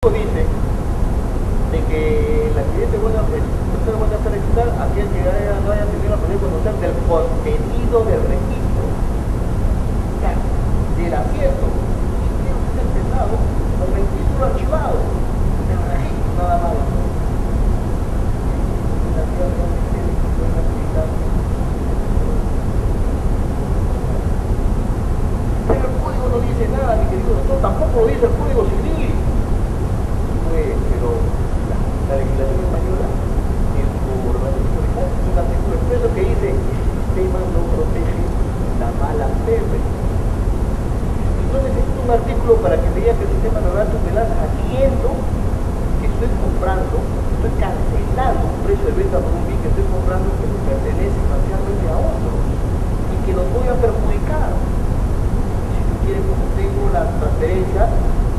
Dice de que el accidente buena fe registrada aquel que no haya tenido la posibilidad de conocer del contenido del registro, o sea, del asiento, ni siquiera usted empezado con el título archivado del registro nada más. Pero el código no dice nada, mi querido doctor, tampoco lo dice el código civil. Pero la legislación española, en su reglamento fiscal, es un artículo expreso que dice: el sistema no protege la mala fe. Y no necesito un artículo para que me diga que el sistema no da tutelar, sabiendo que estoy comprando, estoy cancelando un precio de venta por un bien que estoy comprando que me pertenece parcialmente a otros y que los voy a perjudicar. Si tú quieres, como tengo la transferencia,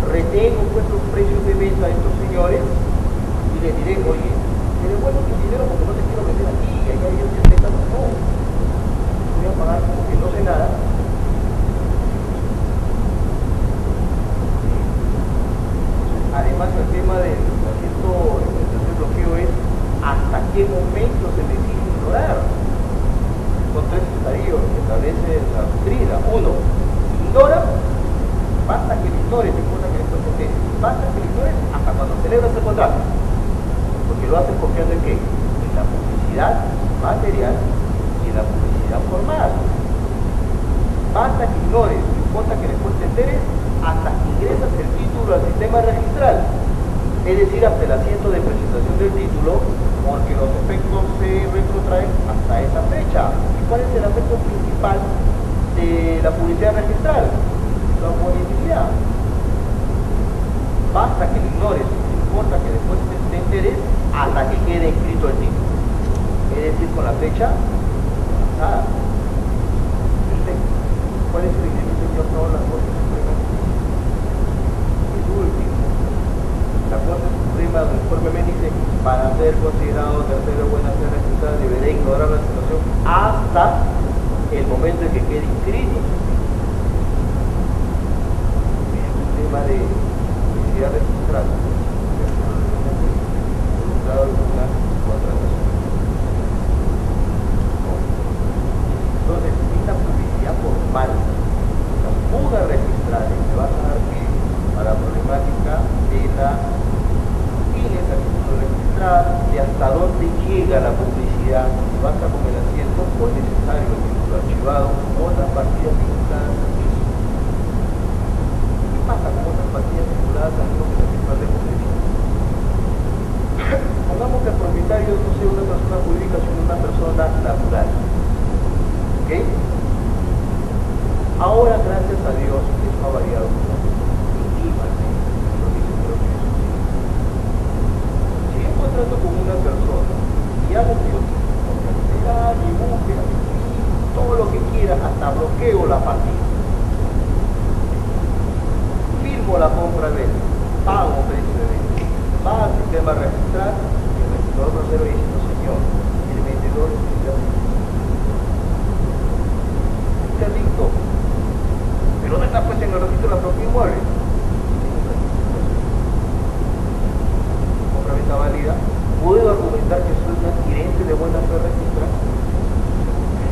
retengo pues los precios de venta de estos señores y les diré: oye, te devuelvo tu dinero porque no te quiero vender a ti, y allá ellos se metan, no, voy a pagar como que no sé nada. Además, el tema del asiento, el tercer bloqueo es hasta qué momento se me exige ignorar. Son tres estadios que establece la doctrina. Uno, ignora, basta que lo ignores, no importa que después se quede, basta que lo ignores hasta cuando celebras el contrato, porque lo haces confiando en qué, en la publicidad material y en la publicidad formal. Basta que ignores, no importa que después te enteres, hasta que ingresas el título al sistema registral, es decir, hasta el asiento de presentación del título, porque los efectos se retrotraen hasta esa fecha. ¿Y cuál es el efecto principal de la publicidad registral? La oponibilidad. Basta que lo ignores, no importa que después te enteres, hasta que quede escrito el título, es decir, con la fecha avanzada. ¿Cuál es el lineamiento que aprobó la Corte Suprema? El último. La Corte Suprema uniformemente dice: para ser considerado tercero buena fe registrada deberá ignorar la situación hasta el momento en que quede inscrito. De publicidad registrada resultado de una contratación. Entonces, esta publicidad formal, la puda registrar, te va a dar que para la problemática de la tienes a título registrar, de hasta dónde llega la publicidad, si basta con el asiento o es necesario el título archivado, otras partidas vinculadas al mismo. Pasa con otras partidas vinculadas al mismo que se firma de posesión. Pongamos que el propietario no sea una persona jurídica, sino una persona natural. ¿Ok? Ahora, gracias a Dios, eso ha variado mínimamente. Si yo contrato con una persona y hago contabilidad, y búsqueda, y todo lo que quiera, hasta bloqueo la partida, la compra-venta, pago precio de venta, va al sistema registrar y el registrador tercero dice: no señor, el vendedor está listo, pero no está puesto en el registro de la propiedad inmueble. Compra-venta válida, puedo argumentar que soy un adquirente de buena fe registrar,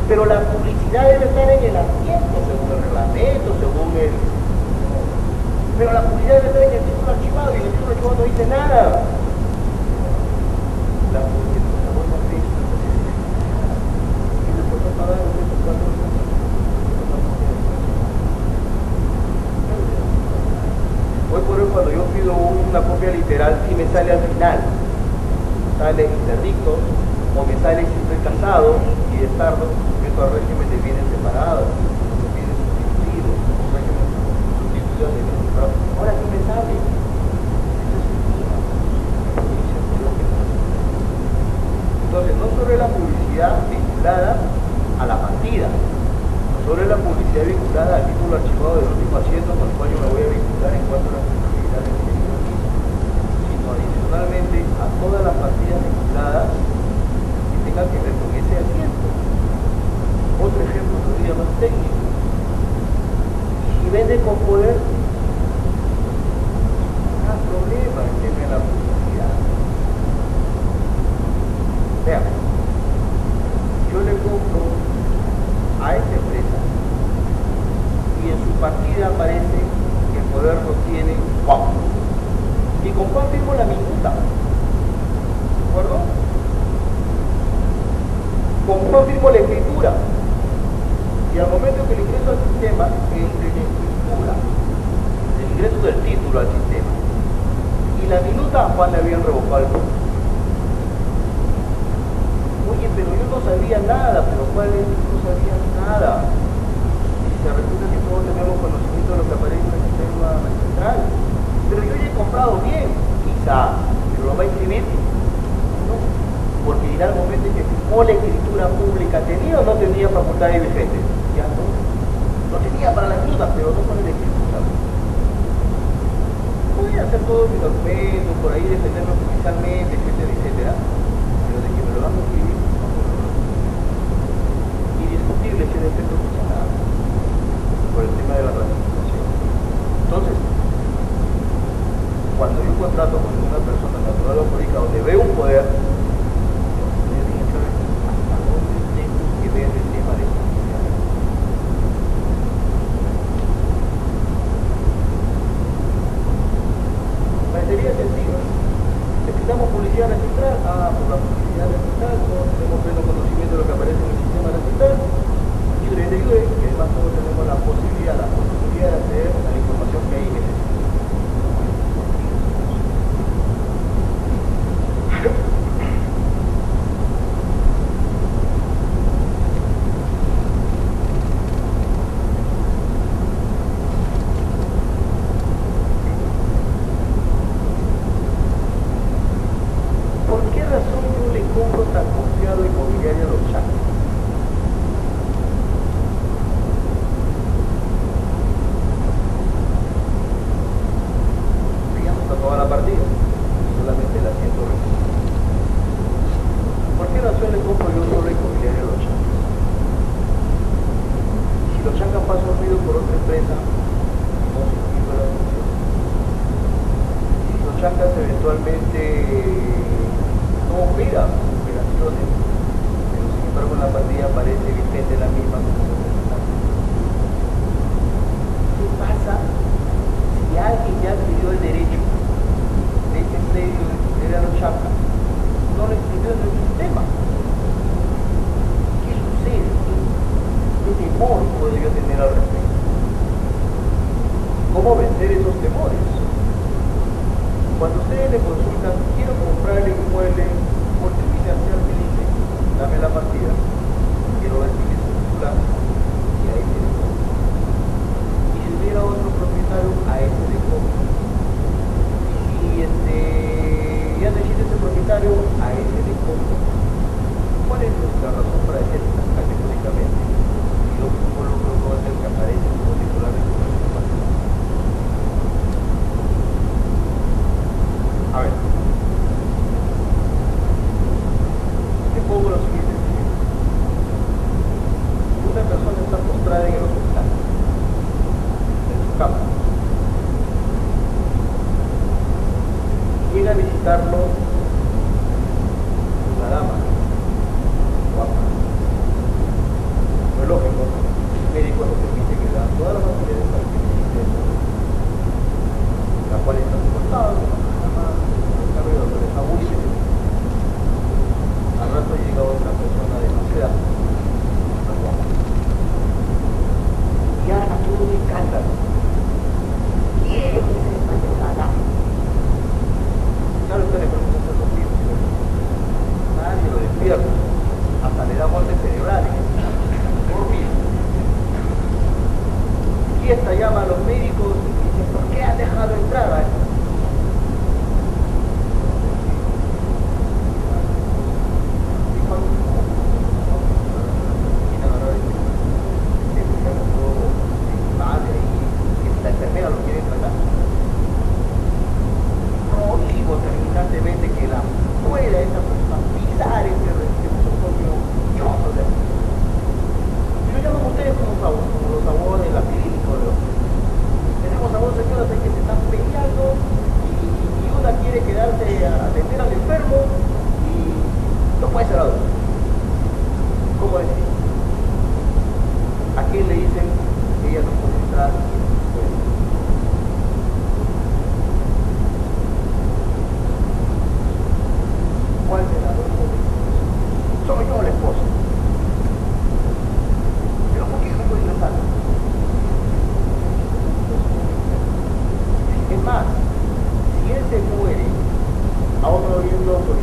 pero la publicidad debe estar en el asiento según el reglamento, según el... Pero la publicidad debe estar en el título archivado y el título archivado no dice nada. La publicidad es una buena fe. Y después no pagar los precios cuando hoy por hoy, cuando yo pido una copia literal, sí me sale al final. Sale interdicto, o me sale si estoy casado y de tardo, sujeto al régimen de bienes separados, de bienes sustituidos, régimen sustituido de bienes. Ahora sí me sale. Entonces, no solo es la publicidad vinculada a la partida, no solo es la publicidad vinculada al título archivado del último asiento con el cual yo me voy a vincular en cuanto a la titularidad del mismo, sino adicionalmente a todas las partidas vinculadas que tengan que ver con ese asiento. Otro ejemplo todavía más técnico: si vende con poder, Y con Juan firmo la minuta. ¿De acuerdo? Con Juan firmo la escritura. Y al momento que le ingreso al sistema, entre la escritura, el ingreso del título al sistema, y la minuta, a Juan le habían revocado el voto. Oye, pero yo no sabía nada, pero ¿cuál es? No sabía nada. Y se resulta que todos tenemos conocimiento de lo que aparece en el sistema central. Pero yo ya he comprado bien, quizá, pero lo va a inscribir, no, porque dirá al momento en que firmó la escritura pública, ¿tenía o no tenía facultades vigentes? Ya no tenía para las dudas, pero no con la escritura. Voy a hacer todos mis documentos, por ahí defenderme oficialmente, etcétera, etcétera, pero de que me lo van a escribir, no me lo van a escribir. Indiscutible ese defecto funcional por el tema de la ratificación. Entonces, cuando yo contrato con una persona natural o jurídica donde veo un poder, yo dije, ¿hasta dónde tengo que ver el tema de justicia? Parecería sencillo. Necesitamos publicidad registral. Por la publicidad registral, todos tenemos pleno conocimiento de lo que aparece en el sistema registral. Ayude, y además todos tenemos la posibilidad de acceder a la información que hay en ese sistema.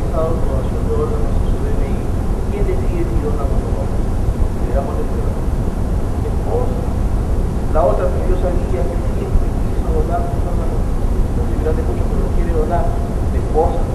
pasado aprobación de órganos en su DNI, ¿quién decide si dona o no? Le damos de prueba. Mi esposa. La otra que yo sabía que siempre quiso donar sus órganos, no se grande mucho, pero no quiere donar, mi esposa.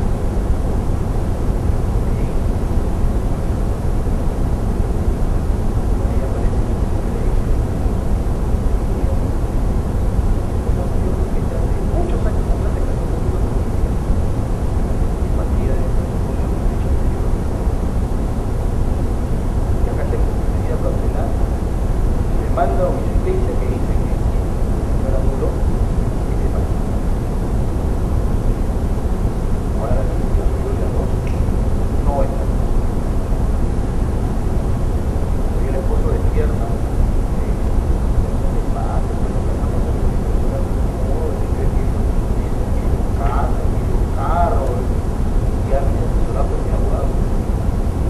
Manda una sentencia que dice que no era nulo y se manda. Ahora la sentencia subió de las dos. No es. Si el esposo despierta, carro, y a mí se asesoraba por mi abogado.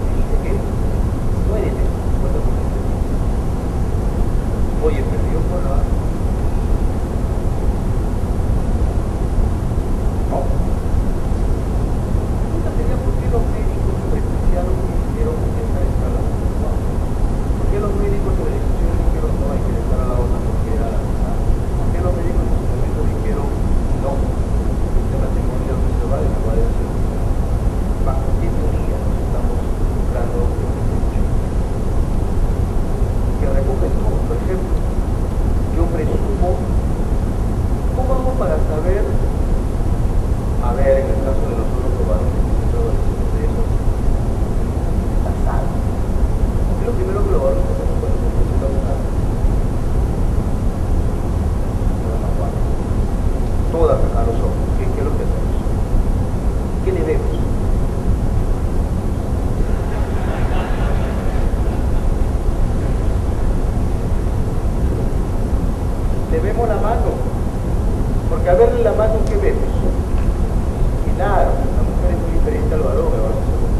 Me dice que no eres eso, oye, perdió por la... No. Pregunta sería por qué los médicos despreciaron y dijeron que esta es la otra. ¿Por qué los médicos de la decisión dijeron no hay que dejar a la otra porque era la verdad? ¿Por qué los médicos en su momento dijeron no? Este matrimonio no se va de la guardia de seguridad. ¿Bajo qué teoría nos estamos buscando el derecho? Que recogen todo, por ejemplo. Yo presumo, ¿cómo hago para saber? A ver, en el caso de nosotros los varones, de esos casados. ¿Qué es lo primero que los varones hacemos cuando se presenta un caso? Todas a los ojos. ¿Qué es lo que hacemos? ¿Qué le vemos? Le vemos la mano, porque a verle la mano, ¿qué vemos? Y nada, la mujer es muy diferente al varón, el varón se lo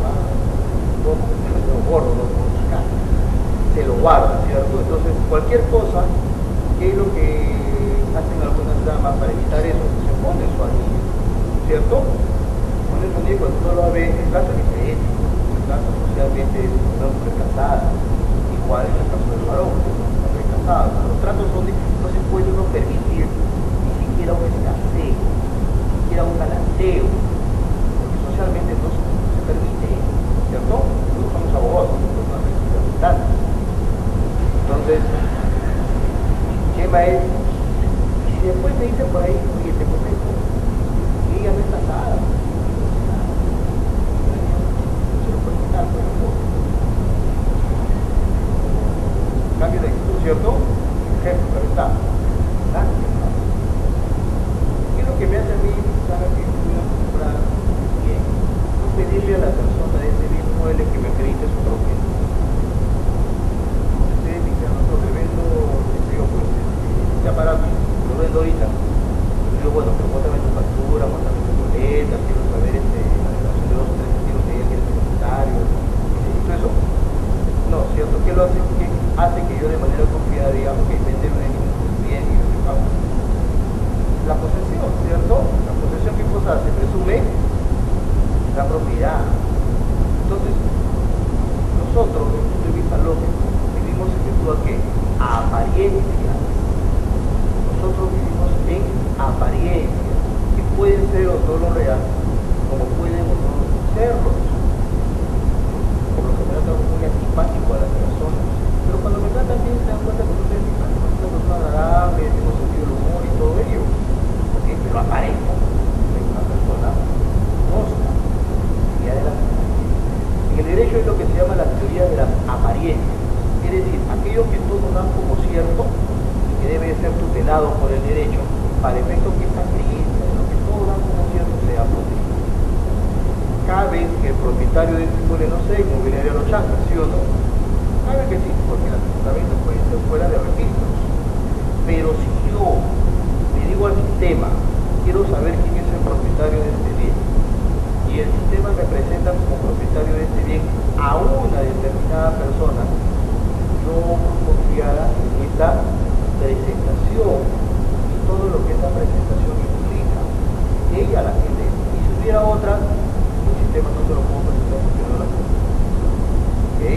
guarda, lo busca, se lo guarda, ¿cierto? Entonces, cualquier cosa, ¿qué es lo que hacen algunas damas para evitar eso? Se pone su anillo, ¿cierto? Pone su anillo cuando uno lo ve, en el caso es diferente, en el caso socialmente es una mujer casada, igual en el caso del varón, los tratos son no se puede uno permitir ni siquiera un escaseo, ni siquiera un galanteo, porque socialmente no se permite, ¿cierto? Nosotros somos abogados, somos una representantes. Entonces, el tema es, si después me dicen por ahí, oye, te comento, y ella no es casada, no se lo puede quitar, por favor. Cambio de actitud, ¿cierto? Ejemplo, pero está. ¿Qué es lo que me hace a mí, sabe que voy a comprar bien? No pedirle a la persona de ese bien mueble que me acredite su propiedad. Ustedes me dicen, no, le vendo, pues, este aparato, lo vendo ahorita. Yo digo, bueno, pero muéstrame tu factura, muéstrame tu boleta, quiero saber la relación de 2 o 3 testigos que hay en el comentario. ¿Necesito eso? No, ¿cierto? ¿Qué lo hace? ¿Qué hace que yo de manera confiada diga, ok, venderme bien y yo te pago? La posesión, ¿cierto? La posesión, ¿qué cosa hace? Presume la propiedad. Entonces, nosotros, desde el punto de vista lógico, vivimos en virtud a qué? A apariencia. Nosotros vivimos en apariencia, que pueden ser o no lo real, como pueden o no serlo. Por lo general estamos muy antipáticos a las personas, pero cuando me tratan bien se dan cuenta que no soy antipático, soy una persona agradable, tengo sentido del humor y todo ello, ¿okay? Pero aparezco, soy una persona honesta, y adelante. En el derecho es lo que se llama la teoría de las apariencias, es decir, aquello que todos dan como cierto y que debe ser tutelado por el derecho para efecto que esa creencia de lo que todos dan como cierto sea protegido. Cabe que el propietario de este inmueble, no sé, inmobiliaria Los Chancas, ¿sí o no? Cabe que sí, porque las tratamientos pueden ser fuera de registros. Pero si yo le digo al sistema, quiero saber quién es el propietario de este bien, y el sistema me presenta como propietario de este bien a una determinada persona, yo confiada en esta presentación y todo lo que esta presentación implica, ella la que le, y si hubiera otra, el sistema no te lo puedo presentar porque no la puedo. ¿Ok?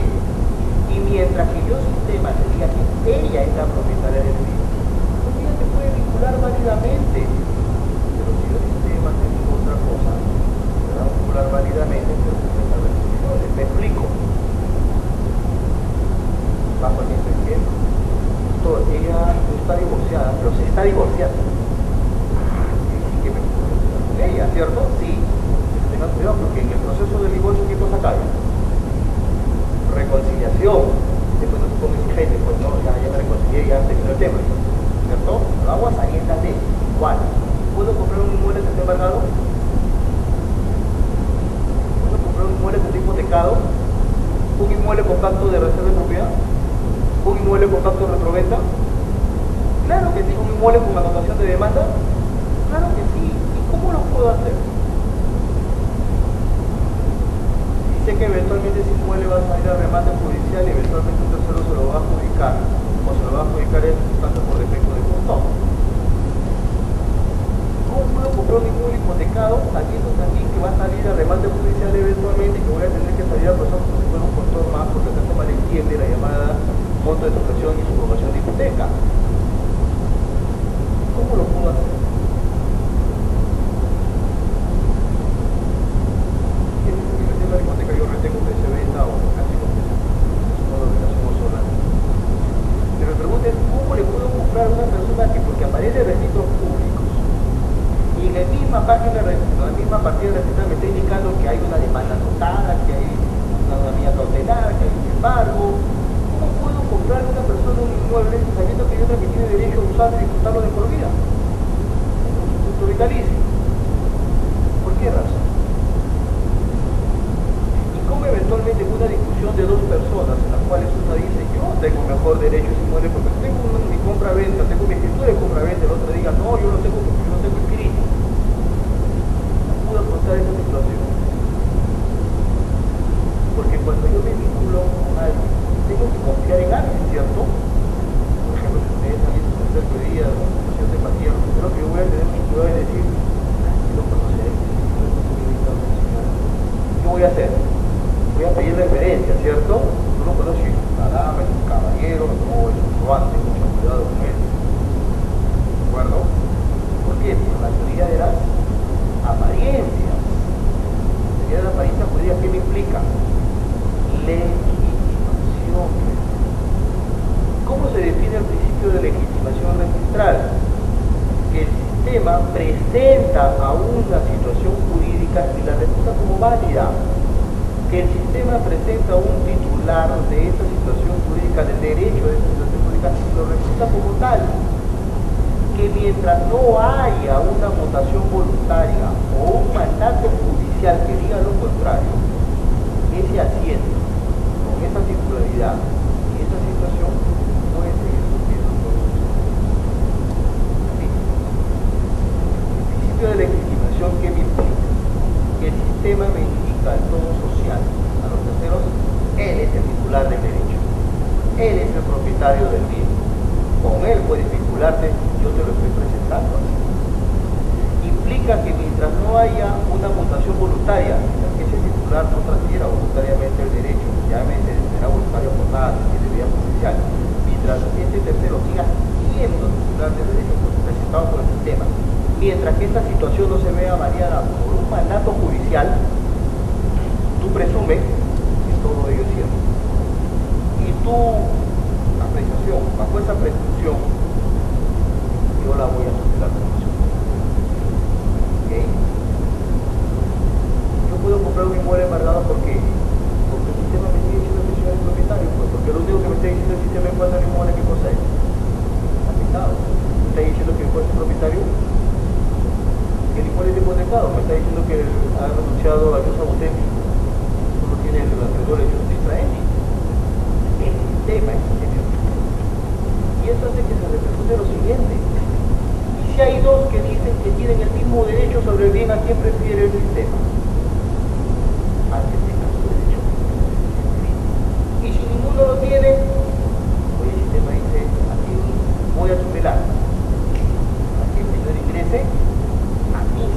Y mientras que yo sistema te diga que ella es la propietaria del bien, pues ella te puede vincular válidamente. Pero si yo sistema te digo otra cosa, te va a vincular válidamente, pero te cuesta restricciones. Me explico. Bajo el mismo ejemplo. Ella no está divorciada, pero se está divorciando. Que me puedo relacionar con ella, ¿cierto? Sí. Pero tenga cuidado porque en el proceso del divorcio, ¿qué cosa cae? Reconciliación. Después no se ponga exigente, pues no, ya me reconcilié, ya terminó el tema, ¿cierto? Pero aguas ahí en la ley. Igual. ¿Puedo comprar un inmueble que esté embargado? ¿Puedo comprar un inmueble que esté hipotecado? ¿Un inmueble con pacto de reserva de propiedad? ¿Un inmueble con pacto de retroventa? Claro que sí. ¿Un inmueble con anotación de demanda? Claro que sí. ¿Y cómo lo puedo hacer? Si sé que eventualmente ese inmueble va a salir a remate judicial y eventualmente un tercero se lo va a adjudicar, o se lo va a adjudicar en tanto por defecto de costo. ¿Cómo puedo comprar un inmueble hipotecado sabiendo también que va a salir a remate judicial eventualmente y que voy a tener que salir a proceso como si fuera un contador más porque acá se malentiende la llamada monto de sujeción y subrogación de hipoteca? ¿Cómo lo puedo hacer? En el tema de la hipoteca yo retengo que se venda o casi completa. Es una obligación sola. Pero me pregunten, ¿cómo le puedo comprar a una persona que porque aparece registros públicos y en la misma página, en la misma partida registral me está indicando que hay una demanda anotada, que hay una medida cautelar, que hay un embargo? ¿Cómo puedo comprar a una persona un inmueble sabiendo que hay otra que tiene derecho a usarlo y disfrutarlo de por vida? Un supuesto vitalicio. ¿Por qué razón? Y como eventualmente en una discusión de dos personas en las cuales una dice yo tengo mejor derecho a ese inmueble porque tengo mi compra-venta, tengo mi escritura de compra-venta, el otro diga no, yo no tengo porque yo no tengo escrito. No puedo afrontar esa situación. Porque cuando yo me vinculo con alguien, tengo que confiar en alguien, ¿cierto? Por ejemplo, si ustedes han visto el tercer día de la situación de empatía, lo primero que yo voy a tener que cuidado es decir, si lo conoceré, ¿qué voy a hacer? Voy a pedir referencia, ¿cierto? Tú lo conoces, una dama, es un caballero, no, es un robante, mucho cuidado con él. ¿De acuerdo? ¿Por qué? Por la teoría de las apariencias. La teoría de la apariencia jurídica, ¿qué me implica? Legitimación. ¿Cómo se define el principio de legitimación registral? Que el sistema presenta a una situación jurídica y la reputa como válida. Que el sistema presenta a un titular de esa situación jurídica, del derecho de esa situación jurídica, y lo reputa como tal. Que mientras no haya una votación voluntaria o un mandato judicial que diga lo contrario, ese asiento con esa titularidad y esa situación puede seguir cumpliendo con su El principio de legitimación que me implica que el sistema me indica al todo social, a los terceros, él es el titular del derecho, él es el propietario del bien, con él puedes vincularte, yo te lo estoy presentando. Implica que mientras no haya una votación voluntaria, mientras que ese titular no transfiera voluntariamente el derecho, ya será voluntario por nada, de vía judicial, mientras ese tercero siga siendo titular del derecho presentado por el sistema, mientras que esta situación no se vea variada por un mandato judicial, tú presumes que todo ello es cierto. Y tu apreciación, bajo esa presunción, yo la voy a tutelar como ¿okay? Yo puedo comprar un inmueble embargado porque el sistema me sigue diciendo que soy el propietario, pues, porque lo único que me está diciendo el sistema en cuanto al inmueble, ¿qué cosa es? Afectado. Me está diciendo que fue el propietario, que el inmueble es hipotecado, me está diciendo que ha renunciado a Dios Abutemi, solo tiene el acreedor hecho distraente. El sistema es y eso hace que se repercute lo siguiente. Y si hay dos que dicen que tienen el mismo derecho sobre el bien, ¿a quién prefiere el sistema? Al que tenga su derecho. Y si ninguno lo tiene, pues el sistema dice, aquí voy a tutelar. A que el señor ingrese a mí.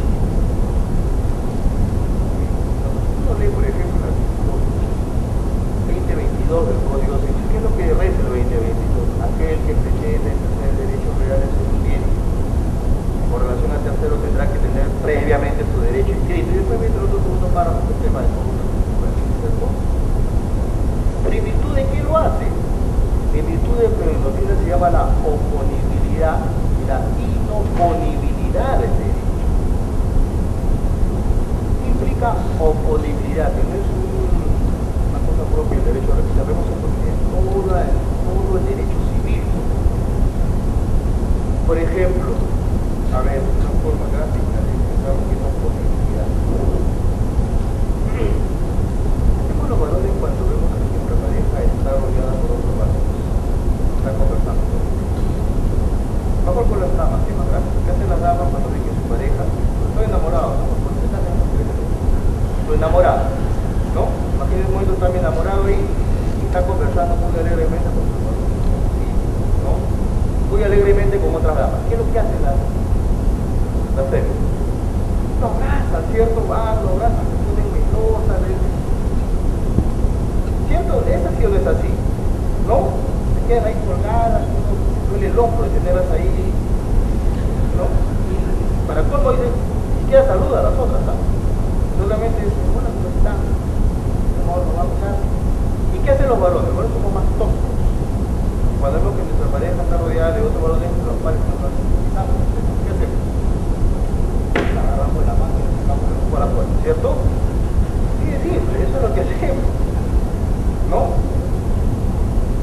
párrafo que tema de todo ¿cierto? Pero ¿en virtud de qué lo hace? En virtud de que lo que se llama la oponibilidad y la inoponibilidad del derecho. Implica oponibilidad, que no es una cosa propia del derecho, ahora que sabemos oponibilidad, todo el derecho civil. Por ejemplo, a ver, una forma gráfica de expresar lo que es oponibilidad. Hacemos los valores cuando vemos que nuestra pareja está rodeada por otros valores. Está conversando. Mejor con las damas, que es más gráfico. ¿Qué hacen las damas cuando ven que su pareja? Estoy enamorado, ¿no? Estoy enamorado, ¿no? Imagínate un momento también enamorado y está conversando muy alegremente con su esposo, ¿no? Muy alegremente con otras damas. ¿Qué es lo que hacen las series? Lo abrazan, ¿cierto? Van, lo abrazan, se ponen melosas, ¿cierto? ¿Es así o no es así? ¿No? Se quedan ahí colgadas, uno duele el hombro de tenerlas ahí, ¿no? Y para colmo dicen, ni siquiera saluda a las otras, ¿sabes? Solamente dicen, bueno, ¿cómo están? ¿Cómo nos vamos a? ¿Y qué hacen los varones? Los varones somos más tóxicos. Cuando vemos que nuestra pareja está rodeada de otros varones, los padres nos necesitamos. ¿Qué hacemos? La agarramos de la mano y la sacamos de por la puerta, ¿cierto? Sí, es simple, eso es lo que hacemos. ¿No?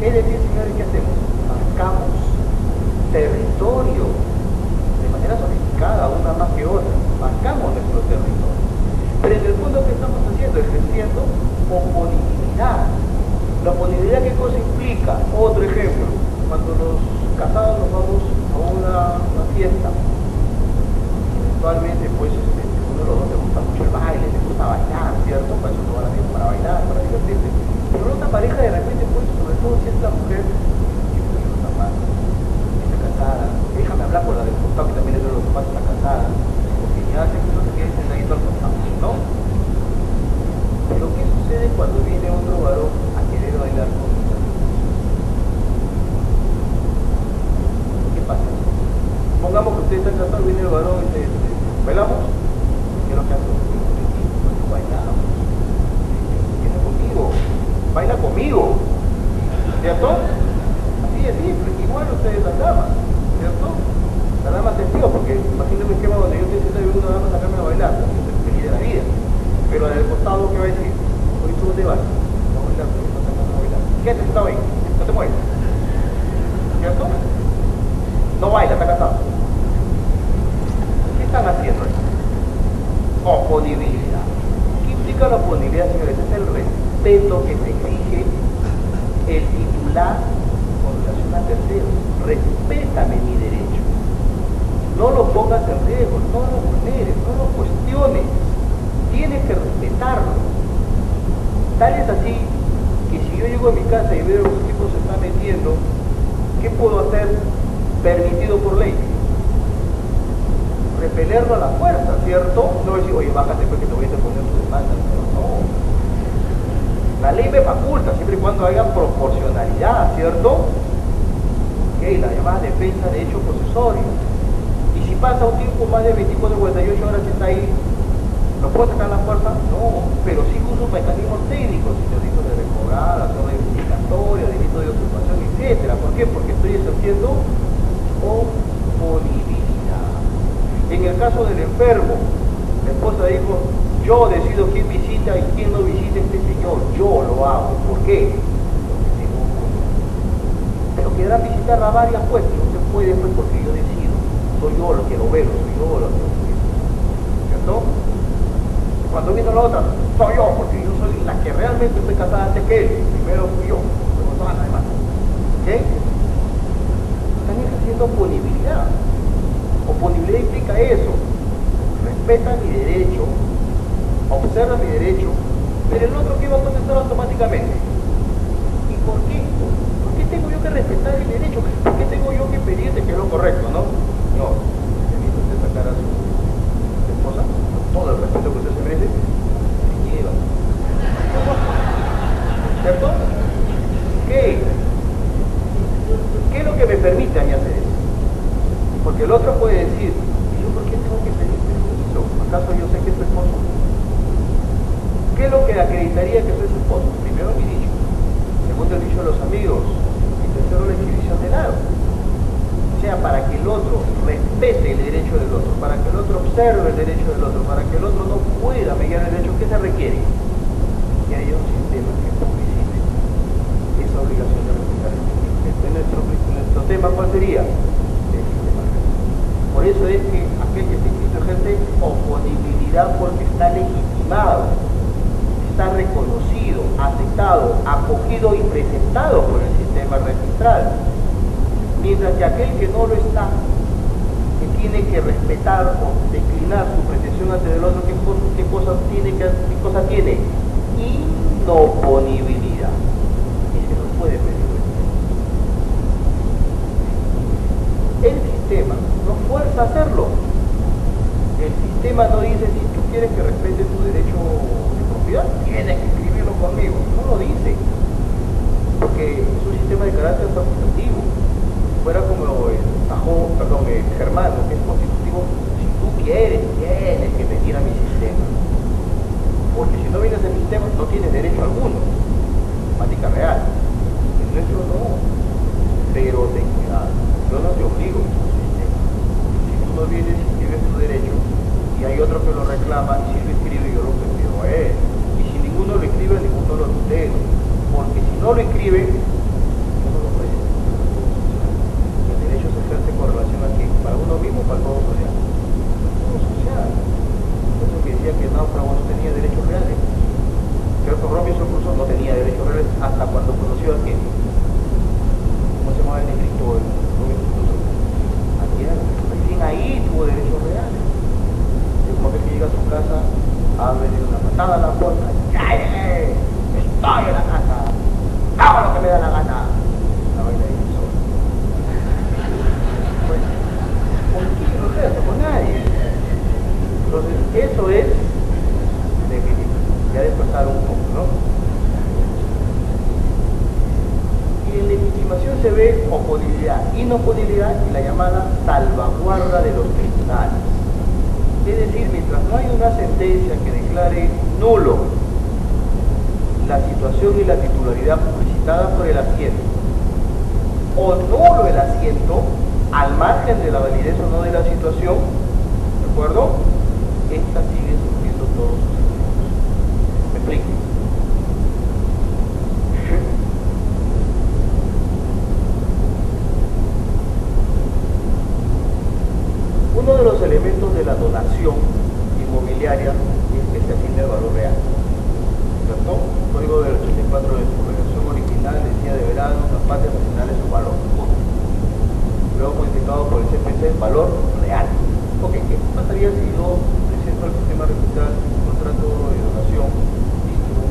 Es decir, señores, ¿qué hacemos? Marcamos territorio de manera sofisticada, una más que otra. Marcamos nuestro territorio. Pero en el fondo, ¿qué estamos haciendo? Ejerciendo oponibilidad. La oponibilidad, ¿qué cosa implica? Otro ejemplo, cuando los casados nos vamos a una fiesta, eventualmente pues uno de los dos le gusta mucho el baile, le gusta bailar, ¿cierto? Para eso no va a la fiesta, para bailar, para divertirse. Pero la otra pareja de repente, pues, sobre todo si es la mujer, que no le gusta más, está casada, déjame hablar por la del costado, que también es de los papás, está casada, porque ya hace que no se quede sentadito al costado, ¿no? Pero ¿qué sucede cuando viene otro varón a querer bailar con mis amigos? ¿Qué pasa? Pongamos que ustedes están casados, viene el varón y dice, ¿bailamos? ¿Qué es lo que hace? No bailamos. Viene conmigo, baila conmigo, ¿cierto? Así es simple, igual ustedes las damas, ¿cierto? La dama testigo, porque imagínate un esquema donde yo te siento y una dama sacarme a bailar, feliz de la vida. Pero en el costado, ¿qué va a decir? Oye, ¿tú dónde vas? No bailar, no bailar. ¿Qué haces? Está ahí, no te mueves. ¿Cierto? No baila, está casado. ¿Qué están haciendo ahí? Oponibilidad. ¿Qué implica la oponibilidad, señores? Es el respeto que se exige el titular con relación a terceros. Respétame mi derecho. No lo pongas en riesgo, no lo vulneres, no lo cuestiones. Tienes que respetarlo. Tal es así que si yo llego a mi casa y veo que un tipo se está metiendo, ¿qué puedo hacer permitido por ley? Repelerlo a la fuerza, ¿cierto? No decir, oye, bájate porque te voy a poner tu demanda. No. La ley me faculta, siempre y cuando haya proporcionalidad, ¿cierto? Ok, la llamada defensa de hecho posesorio. Y si pasa un tiempo más de 24 o 48 horas que está ahí, ¿lo puedo sacar a la fuerza? No, pero sí uso mecanismos técnicos, delito de recobrar, acción reivindicatoria, delito de ocupación, etc. ¿Por qué? Porque estoy ejerciendo oponibilidad. En el caso del enfermo, la esposa dijo, yo decido quién visita y quién no visita a este señor, yo lo hago. ¿Por qué? Porque tengo oponibilidad. Pero quedarán visitar a varias pues, no se puede pues porque yo decido, soy yo lo que lo veo, soy yo lo que lo veo. ¿Cierto? Cuando vino la otra, soy yo, porque yo soy la que realmente estoy casada antes que él. Primero fui yo, luego todas las demás. ¿Ok? Están ejerciendo oponibilidad. Oponibilidad implica eso. Respeta mi derecho, observa mi derecho, pero el otro que va a contestar automáticamente. ¿Y por qué? ¿Por qué tengo yo que respetar mi derecho? ¿Por qué tengo yo que pedirte que es lo correcto, no? No, permite usted sacar a su esposa, con todo el respeto que usted se merece, se lleva. ¿Cierto? ¿Qué? ¿Qué es lo que me permite a mí hacer eso? Porque el otro puede decir, ¿y yo por qué tengo que pedir permiso? ¿Acaso yo sé que es tu esposo? acreditaría que soy su esposo. Primero mi dicho. Segundo el dicho de los amigos. Y tercero la exhibición del aro. O sea, para que el otro respete el derecho del otro, para que el otro observe el derecho del otro, para que el otro no pueda mediar el derecho, ¿qué se requiere? Que haya un sistema que publicite esa obligación de respetar el derecho. Nuestro tema, ¿cuál sería? El sistema. Por eso es que aquel que está inscrito ejerce oponibilidad porque está legitimado, está reconocido, aceptado, acogido y presentado por el sistema registral. Mientras que aquel que no lo está, que tiene que respetar o declinar su pretensión ante el otro, ¿qué cosa tiene? Inoponibilidad. Ese no puede pedir respeto. El sistema no fuerza a hacerlo. El sistema no dice, si tú quieres que respete tu derecho de propiedad, tienes que escribirlo conmigo. No lo dice. Porque es un sistema de carácter facultativo. Fuera como el germano, que es constitutivo, si tú quieres, tienes que venir a mi sistema. Porque si no vienes a mi sistema, no tienes derecho alguno. Matemática real. El nuestro no. Pero ten cuidado. Yo no te obligo a tu sistema. Si tú no vienes y escribes tu derecho, y hay otro que lo reclama, y si lo escribe, yo lo prefiero a él. Y si ninguno lo escribe, ninguno lo tutelo. Porque si no lo escribe, yo no lo puedo. Con relación a qué, para uno mismo o para el todo social. Todo social. Por eso que decía que Náufrago no tenía derechos reales. Creo que Robinson Crusoe no tenía derechos reales hasta cuando conoció a quién. ¿Cómo se llamaba el negrito Robinson Crusoe? Recién ahí tuvo derechos reales. Es como que llega a su casa, abre de una patada a la puerta, ¡cállate! ¡Estoy en la casa! ¡Hago lo que me da la gana! La vaina de con nadie. Entonces, eso es legítimo. Ya despertar un poco, ¿no? Y en legitimación se ve oponibilidad, inoponibilidad y la llamada salvaguarda de los tribunales. Es decir, mientras no hay una sentencia que declare nulo la situación y la titularidad publicitada por el asiento, o nulo el asiento, al margen de la validez o no de la situación, ¿de acuerdo? Esta sigue sufriendo todos sus efectos. ¿Me explico? Uno de los elementos de la donación inmobiliaria es que se asigne el valor real, ¿cierto? El código del 84 de su redacción original decía deberán las partes nacionales su valor. Luego modificado por el CPC el valor real. Ok, ¿qué pasaría si yo presento al sistema registral un contrato de donación, título,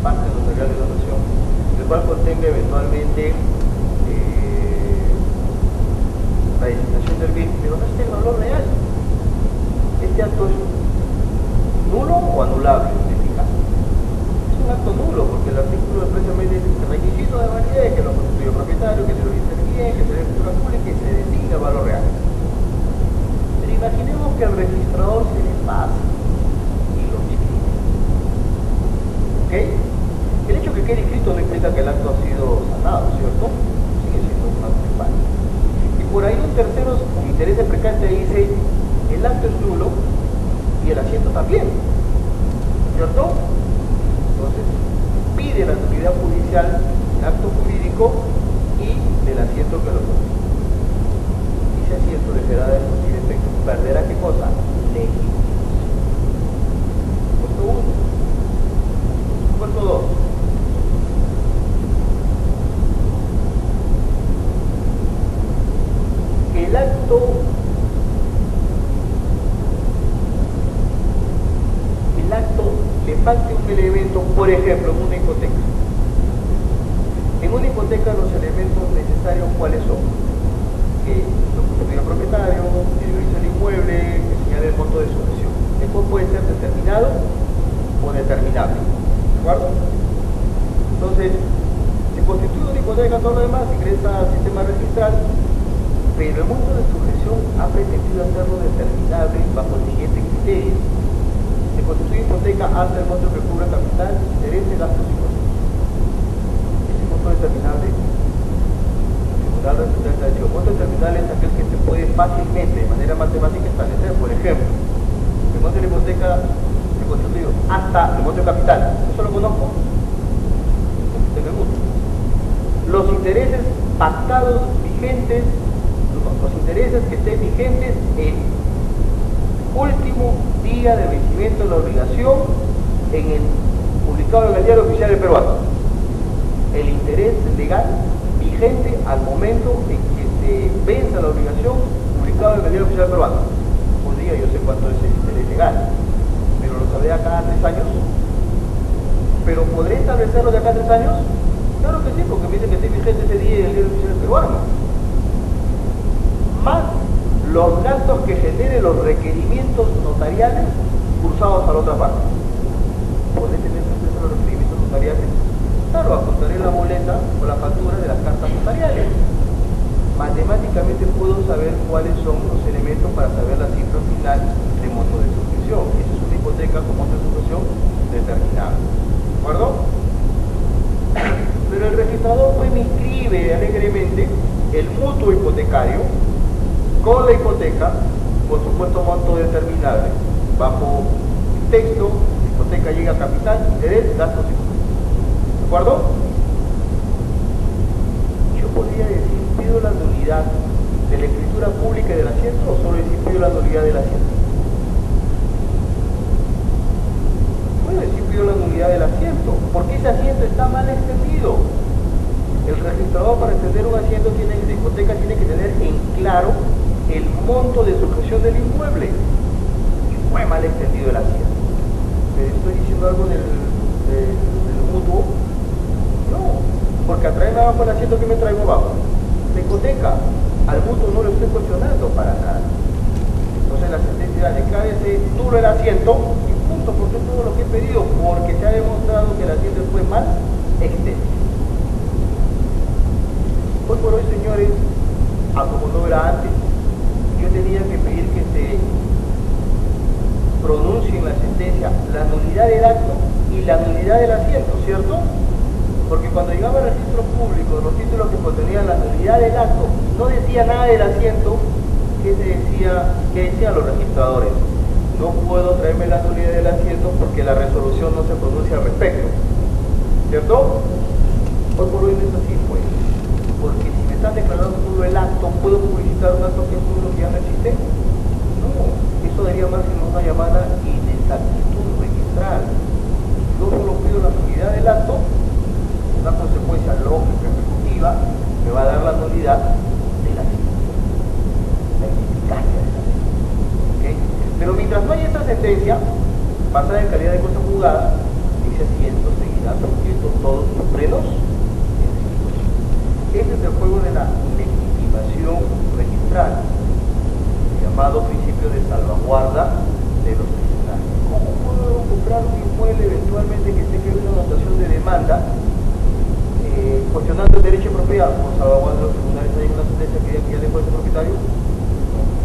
pacto notarial de donación, el cual contenga eventualmente la designación del bien, pero no esté el valor real? Este acto es nulo o anulable en este caso. Es un acto nulo porque el artículo expresamente dice el requisito de validez que lo constituye el propietario, que se lo dice bien, que se dé escritura pública y que se designa el valor real. Pero imaginemos que el registrador se le pasa y lo escribe. ¿Ok? El hecho que quede escrito no implica que el acto ha sido sanado, ¿cierto? Sigue siendo un acto en vano. Y por ahí un tercero con interés de precante dice el acto es nulo y el asiento también, ¿cierto? Entonces pide la nulidad judicial el acto jurídico y del asiento que lo toma. Ese asiento dejará de surtir efecto. ¿Perderá qué cosa? Legitimación. Punto 1. Punto 2. El acto le falte un elemento, por ejemplo, en una hipoteca. En una hipoteca los elementos necesarios, ¿cuáles son? Que lo constituye el propietario, que divisa el inmueble, que señale el monto de sucesión. Después puede ser determinado o determinable. ¿De acuerdo? Entonces, se constituye una hipoteca, todo lo demás, ingresa al sistema registral, pero el monto de sucesión ha pretendido hacerlo determinable bajo el siguiente criterio. Se constituye hipoteca hasta el monto que cubre capital, interés y gastos hipotecarios. Ese monto determinable, el tribunal resulta de tradición. Monto determinable es aquel que se puede fácilmente, de manera matemática, establecer. Por ejemplo, el monto de la hipoteca se constituye hasta el monto de capital. Eso lo conozco. Los intereses pactados vigentes, los intereses que estén vigentes el último día de vencimiento de la obligación en el publicado en el Diario Oficial del Peruano. El interés legal vigente al momento en que se venza la obligación publicado en el Diario Oficial del Peruano. Un día yo sé cuánto es el interés legal, pero lo sabré a cada 3 años. ¿Pero podré establecerlo de acá a 3 años? Claro que sí, porque me dicen que esté vigente ese día en el Diario Oficial Peruano. Más los gastos que generen los requerimientos notariales cursados a la otra parte. ¿Podré tener acceso a los requerimientos notariales? Claro, apuntaré la boleta o la factura de las cartas notariales. Matemáticamente puedo saber cuáles son los elementos para saber la cifra final de monto de suscripción. Esa es una hipoteca con monto de suscripción determinado. ¿De acuerdo? Pero el registrador pues me inscribe alegremente el mutuo hipotecario con la hipoteca, por supuesto monto determinable, bajo el texto, hipoteca llega a capital, interés, gastos y costos. ¿De acuerdo? Yo podría decir, pido la nulidad de la escritura pública y del asiento, o solo decir pido la nulidad del asiento. Puedo decir pido la nulidad del asiento, porque ese asiento está mal extendido. El registrador para extender un asiento de hipoteca tiene que tener en claro el monto de suscripción del inmueble. Y fue mal extendido el asiento. ¿Pero estoy diciendo algo del mutuo? No, porque a traerme abajo el asiento, que me traigo abajo la hipoteca. Al mutuo no lo estoy cuestionando para nada. Entonces la sentencia declárese nulo el asiento y punto, porque es todo lo que he pedido, porque se ha demostrado que el asiento fue mal extendido. Hoy por hoy, señores, como no era antes, yo tenía que pedir que se pronuncie en la sentencia la nulidad del acto y la nulidad del asiento, ¿cierto? Porque cuando llegaba al registro público, los títulos que contenían la nulidad del acto no decía nada del asiento, ¿qué decían los registradores? No puedo traerme la nulidad del asiento porque la resolución no se pronuncia al respecto, ¿cierto? Hoy por hoy no es así, pues. Porque si me están declarando nulo el acto, ¿puedo publicitar un acto que es nulo que ya no existe? No, eso daría más que una llamada inexactitud registral. Yo solo pido la nulidad del acto, una consecuencia lógica ejecutiva me va a dar la nulidad de la ineficacia de la sentencia. ¿Okay? Pero mientras no haya esta sentencia, basada en calidad de cosa juzgada, ese asiento seguirá surgiendo todos sus frenos. Ese es el juego de la legitimación registral, llamado principio de salvaguarda de los tribunales. ¿Cómo puedo comprar un inmueble eventualmente que esté que una anotación de demanda cuestionando el derecho de propiedad por salvaguarda de los tribunales? ¿Hay una sentencia que ya dejó ese propietario?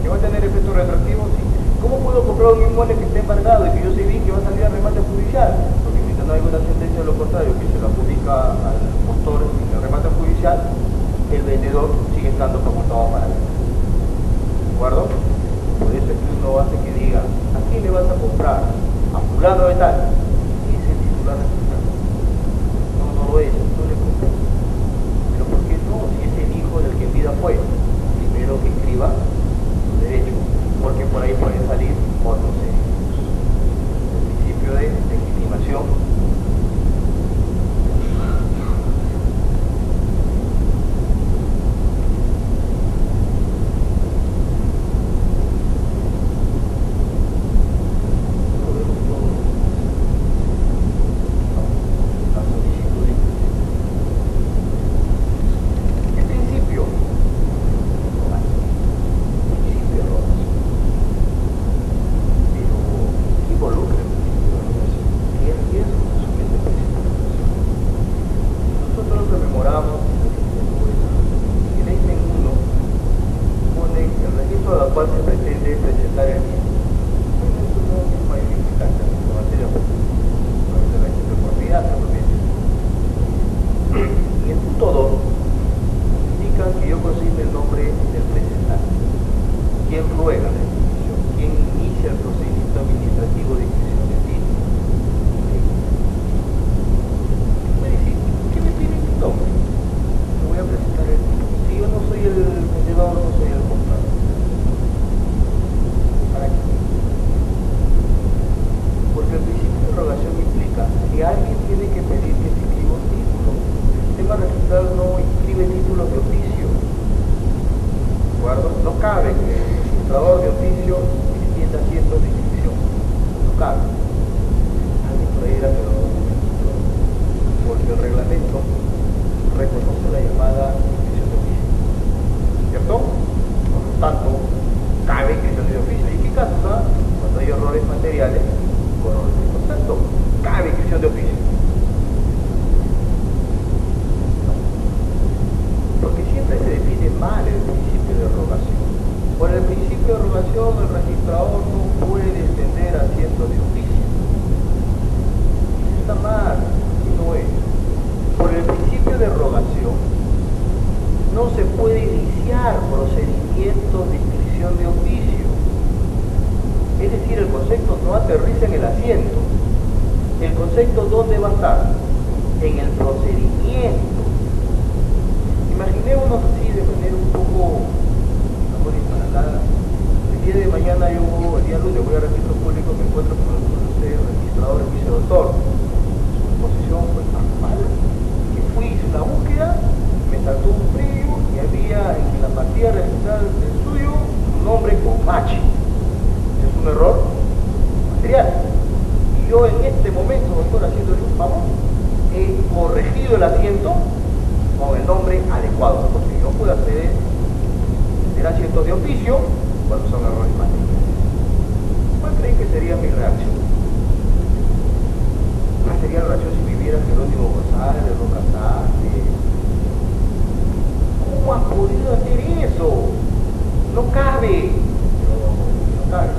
¿Que va a tener efectos retroactivos? Sí. ¿Cómo puedo comprar un inmueble que esté embargado y que yo sé bien que va a salir a remate judicial? Porque mientras no hay una sentencia de lo contrario que se lo adjudica al postor en el remate judicial, el vendedor sigue estando facultado para él. ¿De acuerdo? Por eso es que uno hace que diga, ¿a quién le vas a comprar? A fulano de tal. Es el titular registral. No, no lo es, no le compras. Pero ¿por qué no? Si es el hijo del que pida fue, primero que escriba su derecho, porque por ahí pueden salir otros hechos. El principio de legitimación involucra el principio de que alguien tiene que pedir que se inscriba un título. El sistema registral no inscribe títulos de oficio. ¿De acuerdo? No cabe que el registrador de oficio extienda asientos de inscripción. No cabe. Alguien por ahí era que lo documentó. Porque el reglamento reconoce la llamada inscripción de oficio. ¿Cierto? Por lo tanto, cabe inscripción de oficio. ¿Y qué caso? Cuando hay errores materiales con orden de concepto, cabe inscripción de oficio. Porque siempre se define mal el principio de rogación. Por el principio de rogación, el registrador no puede extender asientos de oficio. Eso está mal, y no es. Por el principio de rogación, no se puede iniciar procedimientos de inscripción de oficio. Es decir, el concepto no aterriza en el asiento. El concepto, ¿dónde va a estar? En el procedimiento. Imaginémonos así de manera un poco disparada. El día de mañana el día lunes voy a registro público, me encuentro con el registrador de juicio de autor. Su posición fue tan mala que fui, hice una búsqueda, me saltó un previo y había en la partida registral del suyo su nombre con H. Es un error material. Y yo en este momento, doctor, haciéndole un favor, he corregido el asiento con el nombre adecuado, porque yo puedo hacer asientos de oficio cuando son errores materiales. ¿Cuál creen que sería mi reacción? ¿Cuál sería la reacción si viviera Jerónimo González, Roca Sánchez? ¿Cómo has podido hacer eso? No cabe. No cabe.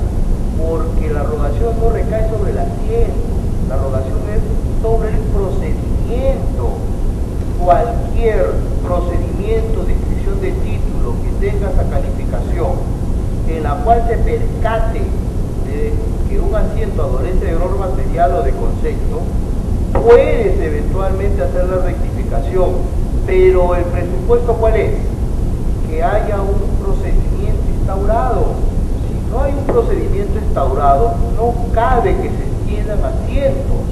Porque la rogación no recae sobre el asiento. La rogación es sobre el procedimiento. Cualquier procedimiento de inscripción de título que tenga esa calificación, en la cual se percate de que un asiento adolece de error material o de concepto, puedes eventualmente hacer la rectificación, pero el presupuesto ¿cuál es? Que haya un procedimiento instaurado. Si no hay un procedimiento instaurado, no cabe que se extiendan asientos.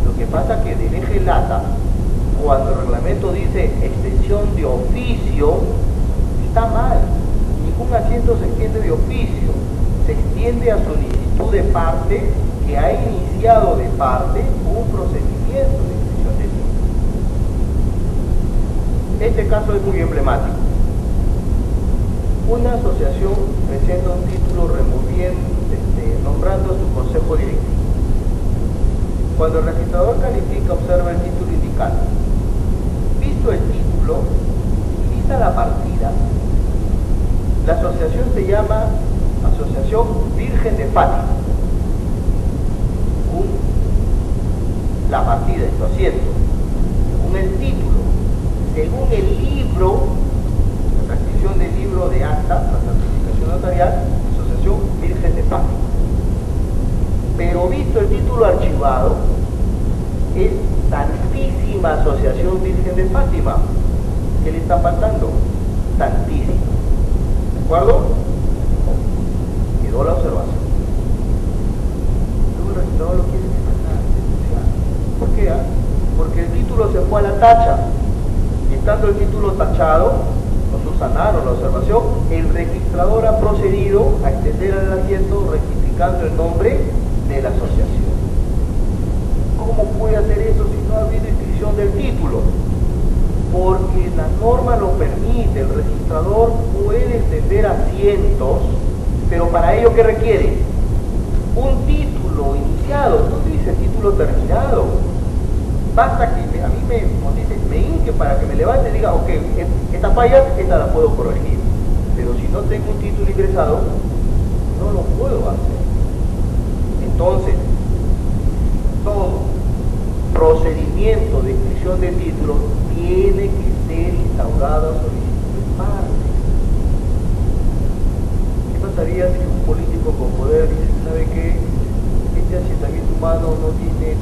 Lo que pasa es que del eje lata, cuando el reglamento dice extensión de oficio, está mal. Ningún asiento se extiende de oficio, se extiende a solicitud de parte que ha iniciado de parte un procedimiento de extensión de título. Este caso es muy emblemático. Una asociación presenta un título nombrando su consejo directivo. Cuando el registrador califica, observa el título indicado. Visto el título y vista la partida, la asociación se llama Asociación Virgen de Fátima. Según la partida de su asiento, según el título, según el libro, la transcripción del libro de acta, la certificación notarial, Asociación Virgen de Fátima. Pero visto el título archivado, es Santísima Asociación Virgen de Fátima. ¿Qué le está faltando? Santísima. ¿De acuerdo? Quedó la observación. Luego el registrador lo quiere demandar, denunciar. ¿Por qué? Porque el título se fue a la tacha. Y estando el título tachado, no subsanaron la observación, el registrador ha procedido a extender el asiento rectificando el nombre de la asociación. ¿Cómo puede hacer eso si no ha habido inscripción del título? Porque la norma lo permite, el registrador puede extender asientos, pero para ello ¿qué requiere? Un título iniciado, no dice título terminado. Basta que a mí me hinque para que me levante y diga, ok, esta falla, esta la puedo corregir. Pero si no tengo un título ingresado, no lo puedo hacer. Entonces, todo procedimiento de inscripción de título tiene que ser instaurado a solicitud de parte. ¿Qué pasaría si un político con poder dice, ¿sabe qué? Este asentamiento humano no tiene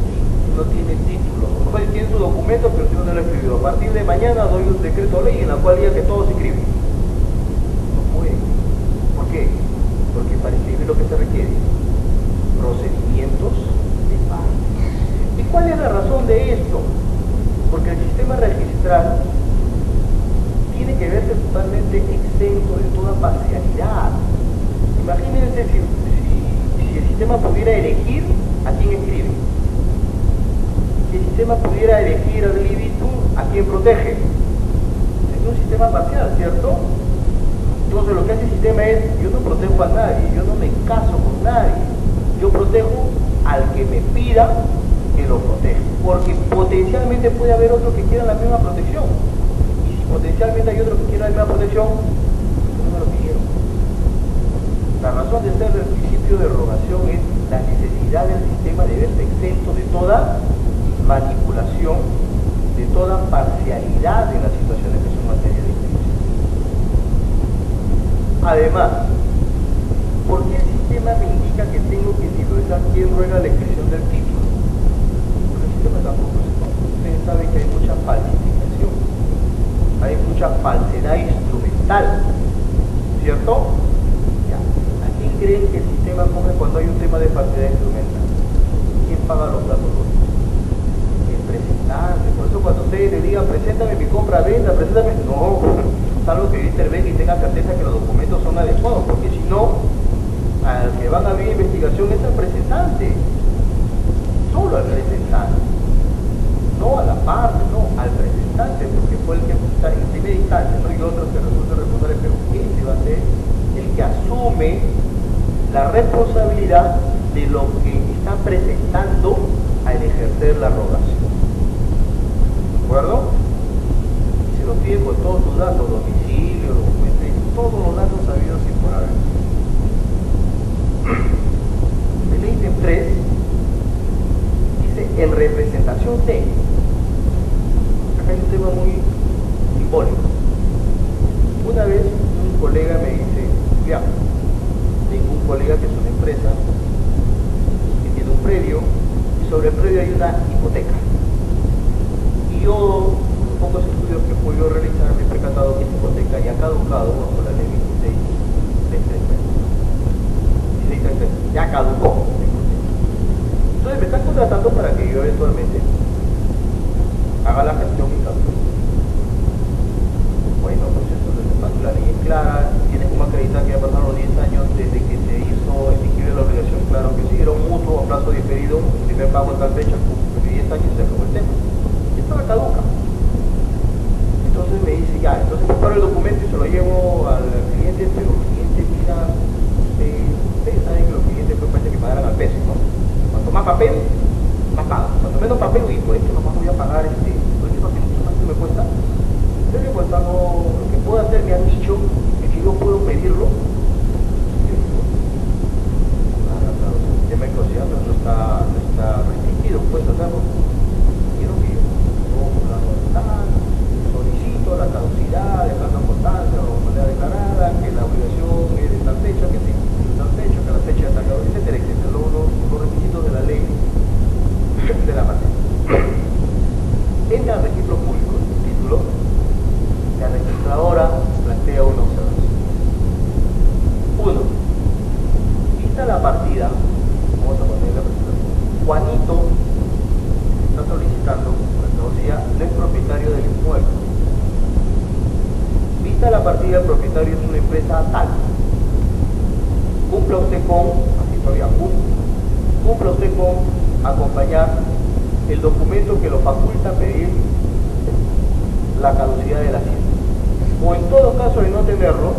título? A lo mejor tiene su documento, pero yo no lo he escribido. A partir de mañana doy un decreto ley en la cual diga que todos se inscriben. No puede. ¿Por qué? Porque para inscribir lo que se requiere procedimientos de parte. ¿Y cuál es de esto? Porque el sistema registral tiene que verse totalmente exento de toda parcialidad. Imagínense si el sistema pudiera elegir a quién escribe, si el sistema pudiera elegir ad libitum a quién protege. Es un sistema parcial, ¿cierto? Entonces lo que hace el sistema es, yo no protejo a nadie, yo no me caso con nadie, yo protejo al que me pida que lo proteja, porque potencialmente puede haber otro que quiera la misma protección, y si potencialmente hay otro que quiera la misma protección, pues no me lo pidieron. La razón de ser del principio de rogación es la necesidad del sistema de verse exento de toda manipulación, de toda parcialidad en las situaciones que son materia de inscripción. Además, ¿por qué el sistema me indica que tengo que individualizar quién ruega la inscripción del título? Porque el sistema tampoco se conoce. Ustedes saben que hay mucha falsificación, hay mucha falsedad instrumental, ¿cierto? Ya. ¿A quién creen que el sistema coge cuando hay un tema de falsedad instrumental? ¿Quién paga los datos? El presentante. Por eso cuando ustedes le digan, preséntame mi compra-venta, preséntame, no, salvo que yo intervenga y tenga certeza que los documentos son adecuados, porque si no, al que van a abrir investigación es al presentante, solo al presentante, no a la parte, no, al presentante, porque fue el que está en primera instancia, no hay otros que resulten responsables, pero este va a ser el que asume la responsabilidad de lo que está presentando al ejercer la rogación. ¿De acuerdo? Se lo pide con todos sus datos, domicilio, documento, todos los datos sabidos y por haber. El ítem 3 dice en representación de. Acá hay un tema muy simbólico. Una vez un colega me dice, ya, tengo un colega que es una empresa que tiene un predio y sobre el predio hay una hipoteca. Y yo, con pocos estudios que he podido realizar, me he percatado que esta hipoteca ya ha caducado bajo la ley 26 ya caducó. Entonces me están contratando para que yo eventualmente haga la gestión y cambio. Bueno, pues eso la ley es clara, tienes como acreditar que ya pasaron los 10 años desde que se hizo exigible la obligación, claro que sí, era un mutuo a plazo diferido, el primer pago en tal fecha, pues 10 años se acabó el tema. Y estaba caduca. Entonces me dice, ya, entonces preparo el documento y se lo llevo al cliente, pero el cliente mira, ustedes saben que los clientes pues parece que pagaran al peso, ¿no? Cuanto más papel, más paga. Cuanto menos papel, y por esto nomás voy a pagar por este papel, ¿cuánto me cuesta? Entonces pues hago, lo que puedo hacer, me han dicho, es que yo puedo pedirlo. El tema de negociando no está restringido, puedes hacerlo. Quiero que yo pongo la voluntad, solicito la caducidad de tanta constancia o manera declarada, que la obligación es de tal fecha, que sí, de tal fecha, que la fecha está acabada, etcétera, etcétera. Los requisitos de la ley de la materia. Entra al registro público, el título, la registradora plantea una observación. 1. Vista la partida, vamos a poner la presentación. Juanito está solicitando la caducidad, no es propietario del inmueble. Vista la partida, el propietario es una empresa tal. Cumpla usted con, así todavía, cumpla usted con acompañar el documento que lo faculta a pedir la caducidad de la hacienda. O en todo caso de no tenerlo,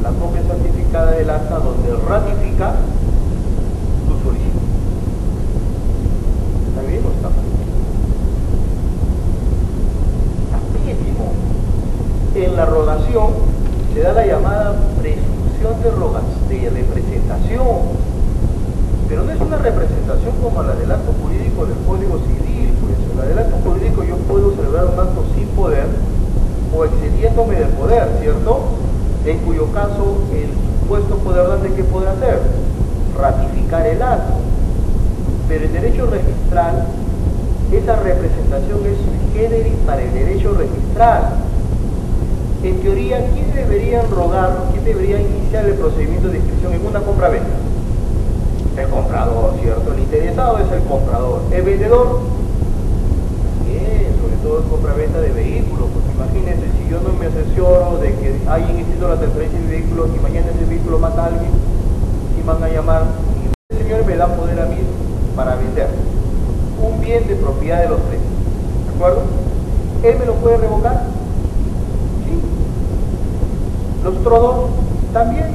la copia certificada del acta donde ratifica su solicitud. ¿Está bien o está mal? Está pésimo. En la rogación se da la llamada presunción de representación. Pero no es una representación como la del acto jurídico del Código Civil, pues en la del acto jurídico yo puedo celebrar un acto sin poder o excediéndome del poder, ¿cierto? En cuyo caso el supuesto poder, ¿qué podrá hacer? Ratificar el acto. Pero en derecho registral, esa representación es sui generis para el derecho registral. En teoría, ¿quién debería rogar, quién debería iniciar el procedimiento de inscripción en una compra-venta? El comprador, ¿cierto? El interesado es el comprador. El vendedor todo es compraventa de vehículos, porque imagínense, si yo no me asesoro de que alguien hizo la transferencia de vehículo y mañana ese vehículo mata a alguien, y van a llamar, y el señor me da poder a mí para vender un bien de propiedad de los tres, ¿de acuerdo? ¿Él me lo puede revocar? Sí. Los otros dos también,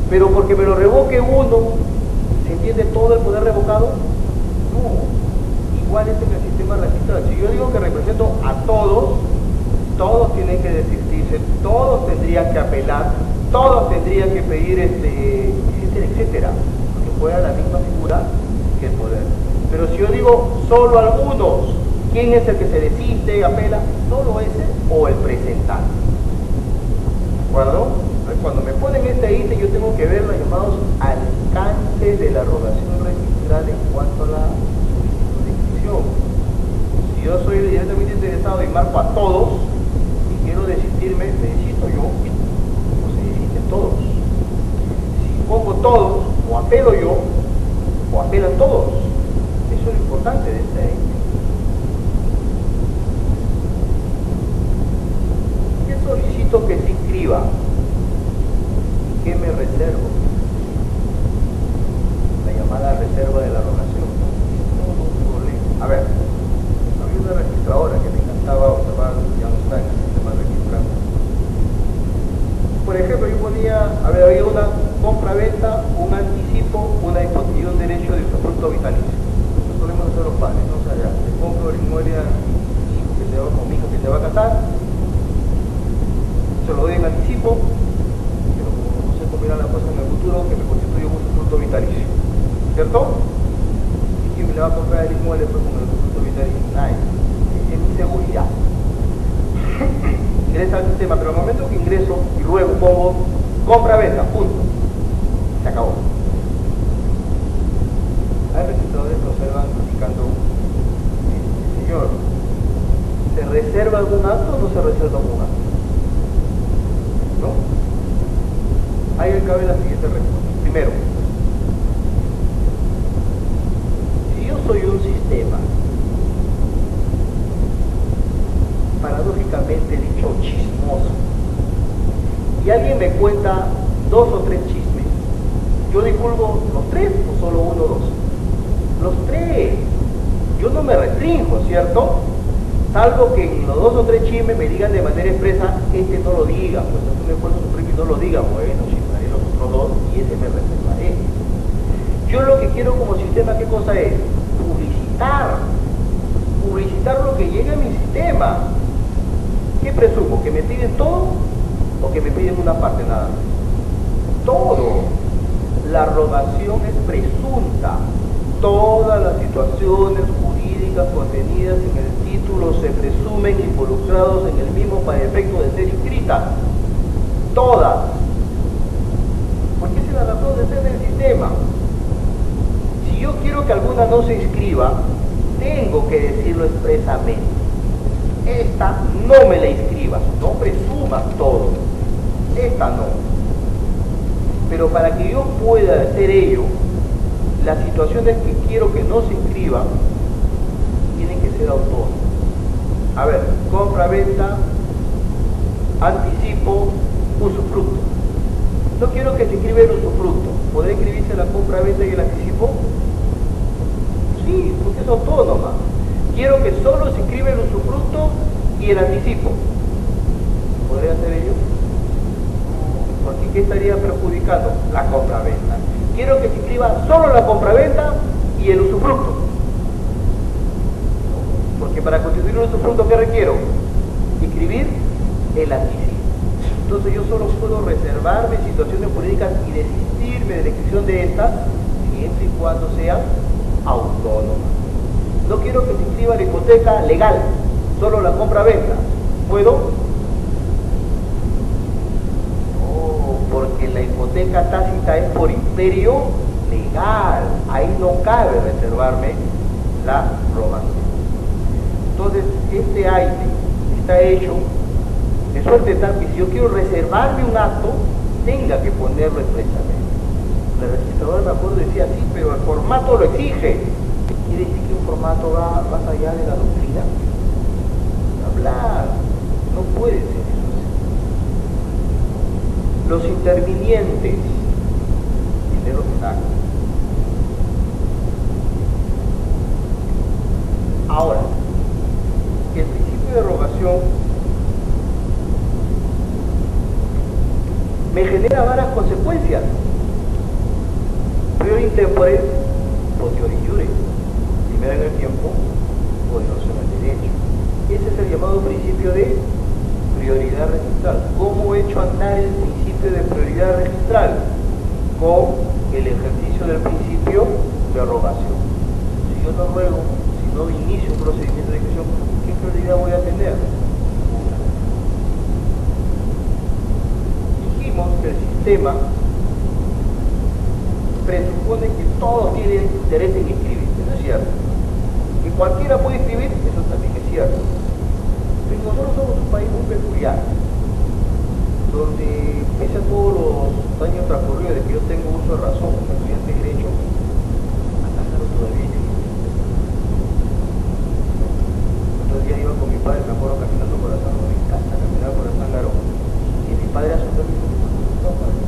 pero porque me lo revoque uno, ¿se entiende todo el poder revocado? No. Igual es en el sistema registral. Si yo digo que represento a todos, todos tienen que desistirse, todos tendrían que apelar, todos tendrían que pedir, etcétera, etcétera, porque fuera la misma figura que el poder. Pero si yo digo solo algunos, ¿quién es el que se desiste y apela? Solo ese o el presentante. ¿De acuerdo? Cuando me ponen este ítem, yo tengo que ver los llamados alcances de la rogación registral en cuanto a la si yo soy directamente interesado y marco a todos y quiero desistirme, me desisto yo o se desisten todos. Si pongo todos, o apelo yo o apelan todos. Eso es lo importante de este ítem. ¿Qué solicito que se inscriba? ¿Qué me reservo? La llamada reserva de la rogación. A ver, había una registradora que me encantaba observar, ya no está en el sistema registrado. Por ejemplo, yo ponía, había una compra-venta, un anticipo, una hipoteca y un derecho de usufructo vitalicio. Eso solemos hacer los padres, ¿no? O sea, ya, te compro el inmueble a mi hijo que se va, o mi hija que se va a casar, se lo doy en anticipo, pero no sé cómo irá la cosa en el futuro, que me constituye un usufructo vitalicio, ¿cierto? ¿Quién me le va a comprar el inmueble pues con el usufructo vitalicio? Nadie. Es mi seguridad. Ingresa al sistema, pero al momento que ingreso y luego pongo compra-venta, punto. Se acabó. Hay registradores que observan indicando, señor, ¿se reserva algún acto o no se reserva algún acto? ¿No? Ahí cabe la siguiente respuesta. Primero, si yo soy un sistema, paradójicamente dicho chismoso, y alguien me cuenta 2 o 3 chismes, ¿yo divulgo los 3 o solo 1 o 2? Los 3. Yo no me restringo, ¿cierto? Salvo que en los 2 o 3 chismes me digan de manera expresa, este no lo diga, pues es un esfuerzo supremo y no lo diga, bueno, chismaré los otros 2 y ese me reservaré. Yo lo que quiero como sistema, ¿qué cosa es? Publicitar lo que llega a mi sistema. ¿Qué presumo? ¿Que me piden todo o que me piden una parte nada más? Todo. La rogación es presunta. Todas las situaciones jurídicas contenidas en el título se presumen involucrados en el mismo para efecto de ser inscritas. Todas. Porque esa es la razón de ser del sistema. Si yo quiero que alguna no se inscriba, tengo que decirlo expresamente. Esta no me la inscribas, no presumas todo. Esta no. Pero para que yo pueda hacer ello, las situaciones que quiero que no se inscriban tienen que ser autónomas. A ver, compra-venta, anticipo, usufructo. No quiero que se inscriba el usufructo. ¿Podrá inscribirse la compra-venta y el anticipo? Sí, porque es autónoma. Quiero que solo se inscriba el usufructo y el anticipo. ¿Podría hacer ello? Porque ¿qué estaría perjudicando? La compra-venta. Quiero que se inscriba solo la compra-venta y el usufructo. Porque para constituir un usufructo, ¿qué requiero? Inscribir el anticipo. Entonces yo solo puedo reservarme situaciones jurídicas y desistirme de la inscripción de estas siempre y cuando sean autónomas. No quiero que se inscriba la hipoteca legal, solo la compra-venta. ¿Puedo? No, porque la hipoteca tácita es por imperio legal. Ahí no cabe reservarme la rogación. Entonces, este ítem está hecho de suerte tal que si yo quiero reservarme un acto, tenga que ponerlo expresamente. El registrador, me acuerdo, decía sí, pero el formato lo exige. ¿Quiere decir que un formato va más allá de la doctrina? soplar. No puede ser eso así. Los intervinientes, dinero que sacan. Ahora, el principio de rogación me genera varias consecuencias. Priori tempore, posteriori iure. Primero en el tiempo, poderoso en el derecho. Ese es el llamado principio de prioridad registral. ¿Cómo he hecho andar el principio de prioridad registral? Con el ejercicio del principio de rogación. Si yo no ruego, si no inicio un procedimiento de ejecución, ¿qué prioridad voy a tener? Dijimos que el sistema presupone que todos tienen interés en inscribir, eso es cierto. Que cualquiera puede inscribir, eso también es cierto. Pero nosotros somos un país muy peculiar, donde pese a todos los años transcurridos de que yo tengo uso de razón como estudiante de Derecho, a Zángaro todavía existe. Otro día iba con mi padre, me acuerdo, caminando por la Zángaro, me encanta caminar por la Zángaro, y mi padre hace un permiso, no, padre.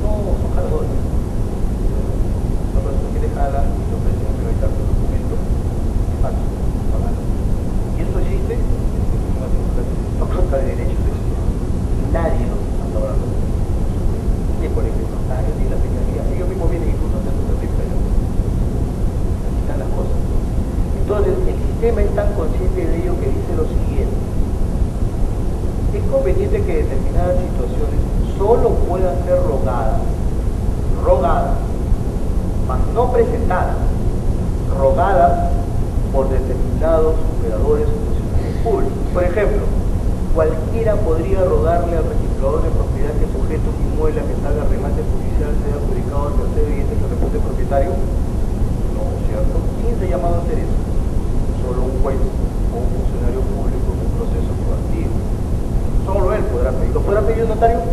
No, son cargadores. No, pero si quieres jalar y te ofrecen privatizar tu documento, es falso, pagalo. ¿Y eso existe? No contra de derechos de eso. Nadie lo está hablando. Ni el colegio notario, ni la fiscalía. Ellos mismos vienen incluso a hacer su servicio. Así están las cosas. Entonces, el sistema es tan consciente de ello que dice lo siguiente. Es conveniente que determinadas situaciones solo puedan ser rogadas, mas no presentadas, rogadas por determinados operadores o funcionarios públicos. Por ejemplo, cualquiera podría rogarle al registrador de propiedad que sujete un inmueble a que salga remate judicial, sea adjudicado al tercero y este que repute propietario. No, ¿cierto? ¿Quién se ha llamado a hacer eso? Solo un juez o un funcionario público en un proceso coactivo. Solo él podrá pedir. ¿Lo podrá pedir un notario?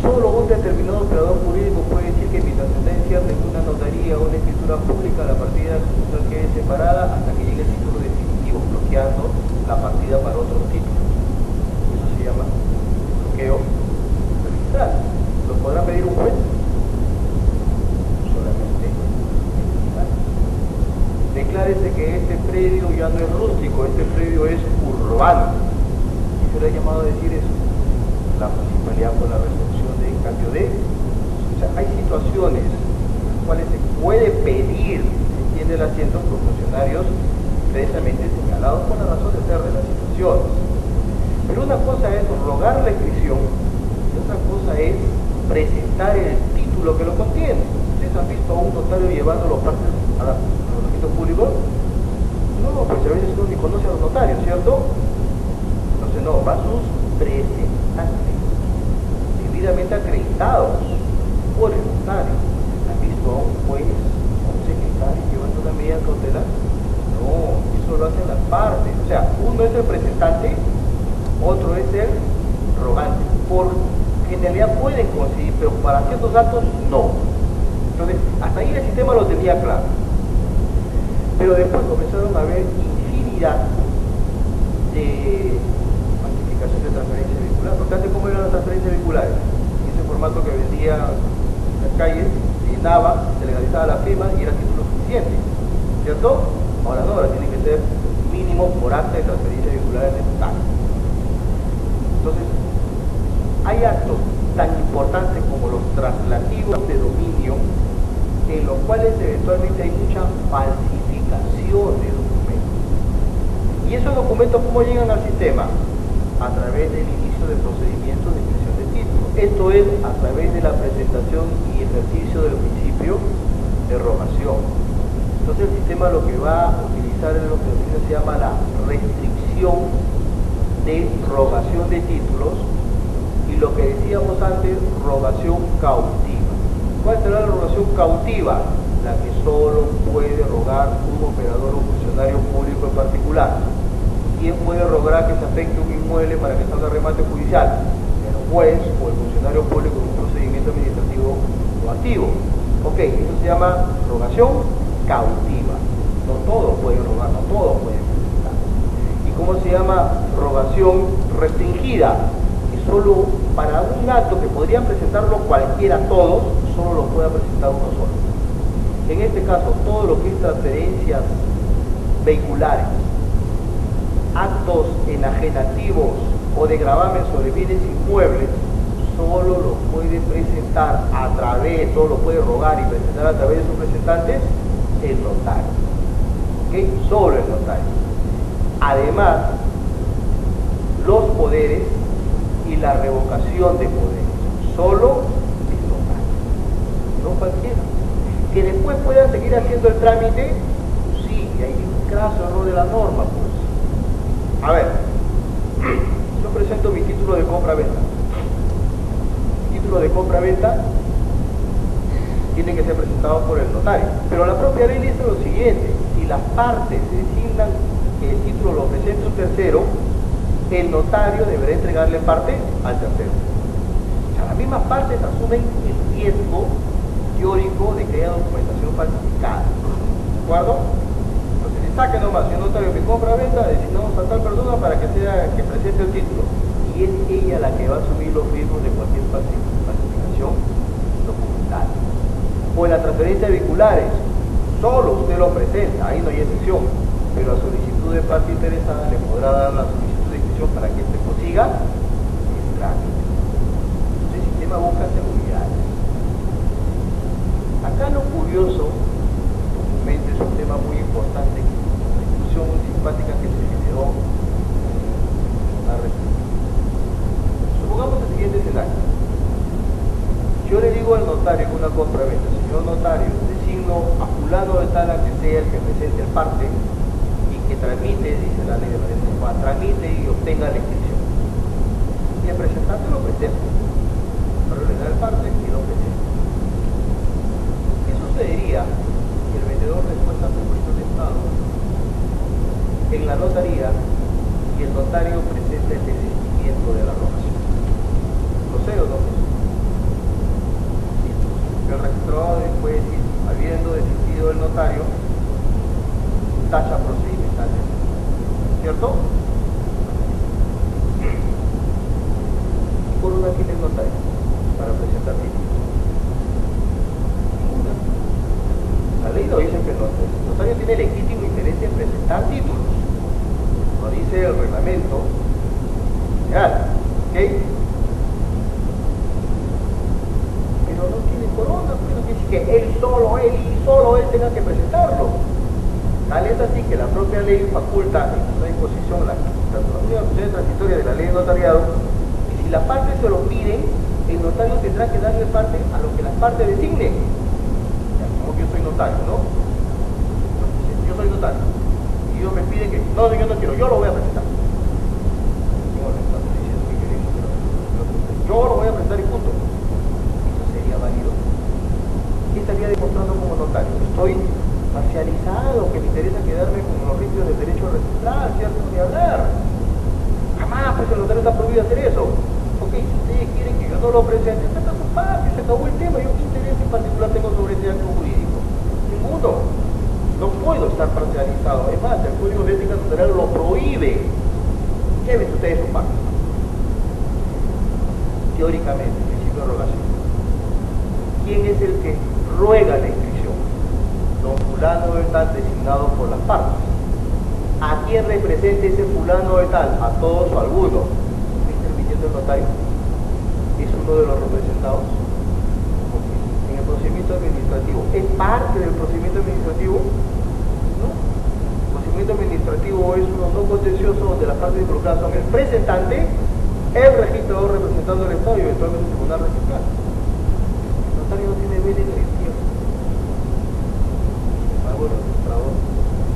Solo un determinado operador jurídico puede decir que mi trascendencia tenga una notaría o una escritura pública, la partida sucursal quede separada hasta que llegue el título definitivo, bloqueando la partida para otro título. Eso se llama bloqueo registral. ¿Lo podrá pedir un juez? Solamente el tribunal. Declárese que este predio ya no es rústico, este predio es urbano. ¿Y se le ha llamado a decir eso? La municipalidad con la resolución de cambio de. O sea, hay situaciones en las cuales se puede pedir, se entiende el asiento por funcionarios precisamente señalados con la razón de ser de las situaciones. Pero una cosa es rogar la inscripción y otra cosa es presentar el título que lo contiene. ¿Ustedes han visto a un notario llevando los partes a los registros públicos? No, pues a veces uno ni conoce a los notarios, ¿cierto? Entonces no, va a sus presentantes, debidamente acreditados por el notario. ¿Han visto a un juez, a un secretario llevando una medida cautelar? No, eso lo hacen las partes. O sea, uno es el presentante, otro es el rogante. Por generalidad pueden conseguir, pero para ciertos actos no. Entonces, hasta ahí el sistema lo tenía claro. Pero después comenzaron a haber infinidad de de transferencia vehicular, porque antes cómo eran las transferencias vehiculares, en ese formato que vendía en las calles, se llenaba, se legalizaba la firma y era título suficiente, ¿cierto? Ahora no, ahora tiene que ser mínimo por acta de transferencia vehicular necesario. Entonces, hay actos tan importantes como los traslativos de dominio, en los cuales eventualmente hay mucha falsificación de documentos. ¿Y esos documentos cómo llegan al sistema? A través del inicio del procedimiento de inscripción de título. Esto es a través de la presentación y ejercicio del principio de rogación. Entonces el sistema lo que va a utilizar es lo que se llama la restricción de rogación de títulos y lo que decíamos antes, rogación cautiva. ¿Cuál será la rogación cautiva? La que solo puede rogar un operador o funcionario público en particular. ¿Quién puede rogar que se afecte un inmueble para que salga remate judicial? El juez o el funcionario público en un procedimiento administrativo o activo. Ok, eso se llama rogación cautiva. No todos pueden rogar, no todos pueden presentar. ¿Y cómo se llama rogación restringida? Que solo para un acto que podrían presentarlo cualquiera, todos, solo lo pueda presentar uno solo. En este caso, todo lo que es transferencias vehiculares, actos enajenativos o de gravamen sobre bienes inmuebles, solo lo puede presentar a través, solo lo puede rogar y presentar a través de sus representantes el notario. ¿Ok? Solo el notario. Además, los poderes y la revocación de poderes, solo el notario, no cualquiera. Que después puedan seguir haciendo el trámite, sí, y hay un graso error de la norma, pues. A ver, yo presento mi título de compra-venta. De compra-venta tiene que ser presentado por el notario, pero la propia ley dice lo siguiente: si las partes designan que el título lo presente un tercero, el notario deberá entregarle parte al tercero. O sea, las mismas partes asumen el riesgo teórico de que haya documentación falsificada, ¿de acuerdo? Entonces le saque nomás, si el notario me compra-venta, designamos a tal persona para que sea que presente el título, y es ella la que va a asumir los riesgos de cualquier falsificación documental. O en la transferencia de vehiculares, solo usted lo presenta, ahí no hay excepción, pero a solicitud de parte interesada le podrá dar la solicitud de inscripción para que se consiga el trámite. Entonces el sistema busca seguridad. Acá lo curioso, documento, es un tema muy importante, una discusión muy simpática que se generó en una red. Supongamos el siguiente escenario. Yo le digo al notario en una compra-venta: señor notario, designo a fulano de tal a que sea el que presente el parte y que tramite, dice la ley de la ley, tramite y obtenga la inscripción. Y el presentante lo presenta, pero le da el parte y lo presenta. ¿Qué sucedería si el vendedor después hace un puesto de estado en la notaría y el notario presenta el desistimiento de la rogación? ¿Procede o no? El registrador puede decir, habiendo desistido el notario, tacha procedimental, ¿cierto? ¿Y por una tiene el notario para presentar títulos? Ninguna. La ley lo dice que el notario tiene legítimo interés en presentar títulos, lo dice el reglamento general, ¿ok? No tiene corona, pero no quiere decir que él solo él tenga que presentarlo. Tal es así que la propia ley faculta en una disposición, la disposición transitoria de la ley de notariado, y si las partes se lo piden, el notario tendrá que darle parte a lo que las partes designen. Ya, como que yo soy notario, ¿no? Entonces, yo soy notario y ellos me piden que, no, yo no quiero, yo lo voy a presentar. Yo lo voy a presentar y punto. Válido. ¿Qué estaría demostrando como notario? Estoy parcializado, que me interesa quedarme con los ritmos del derecho registral, ¿cierto? Ni hablar. Jamás, pues el notario está prohibido hacer eso. Ok, si ustedes quieren que yo no lo presente, está su parte, se acabó el tema. Yo qué interés en particular tengo sobre ese acto jurídico. Ninguno. No puedo estar parcializado. Es más, el Código de Ética Notarial lo prohíbe. Llévense ustedes su parte. Teóricamente, principio de rogación. ¿Quién es el que ruega la inscripción? Don fulano de tal, designado por las partes. ¿A quién representa ese fulano de tal? ¿A todos o a algunos? ¿Está interviniendo el notario? ¿Es uno de los representados? Porque en el procedimiento administrativo, ¿es parte del procedimiento administrativo? No. El procedimiento administrativo es uno no contencioso donde las partes involucradas son el presentante, el registrador representando al Estado y eventualmente el tribunal registral. El notario no tiene vela ni tiempo. Sin embargo, el registrador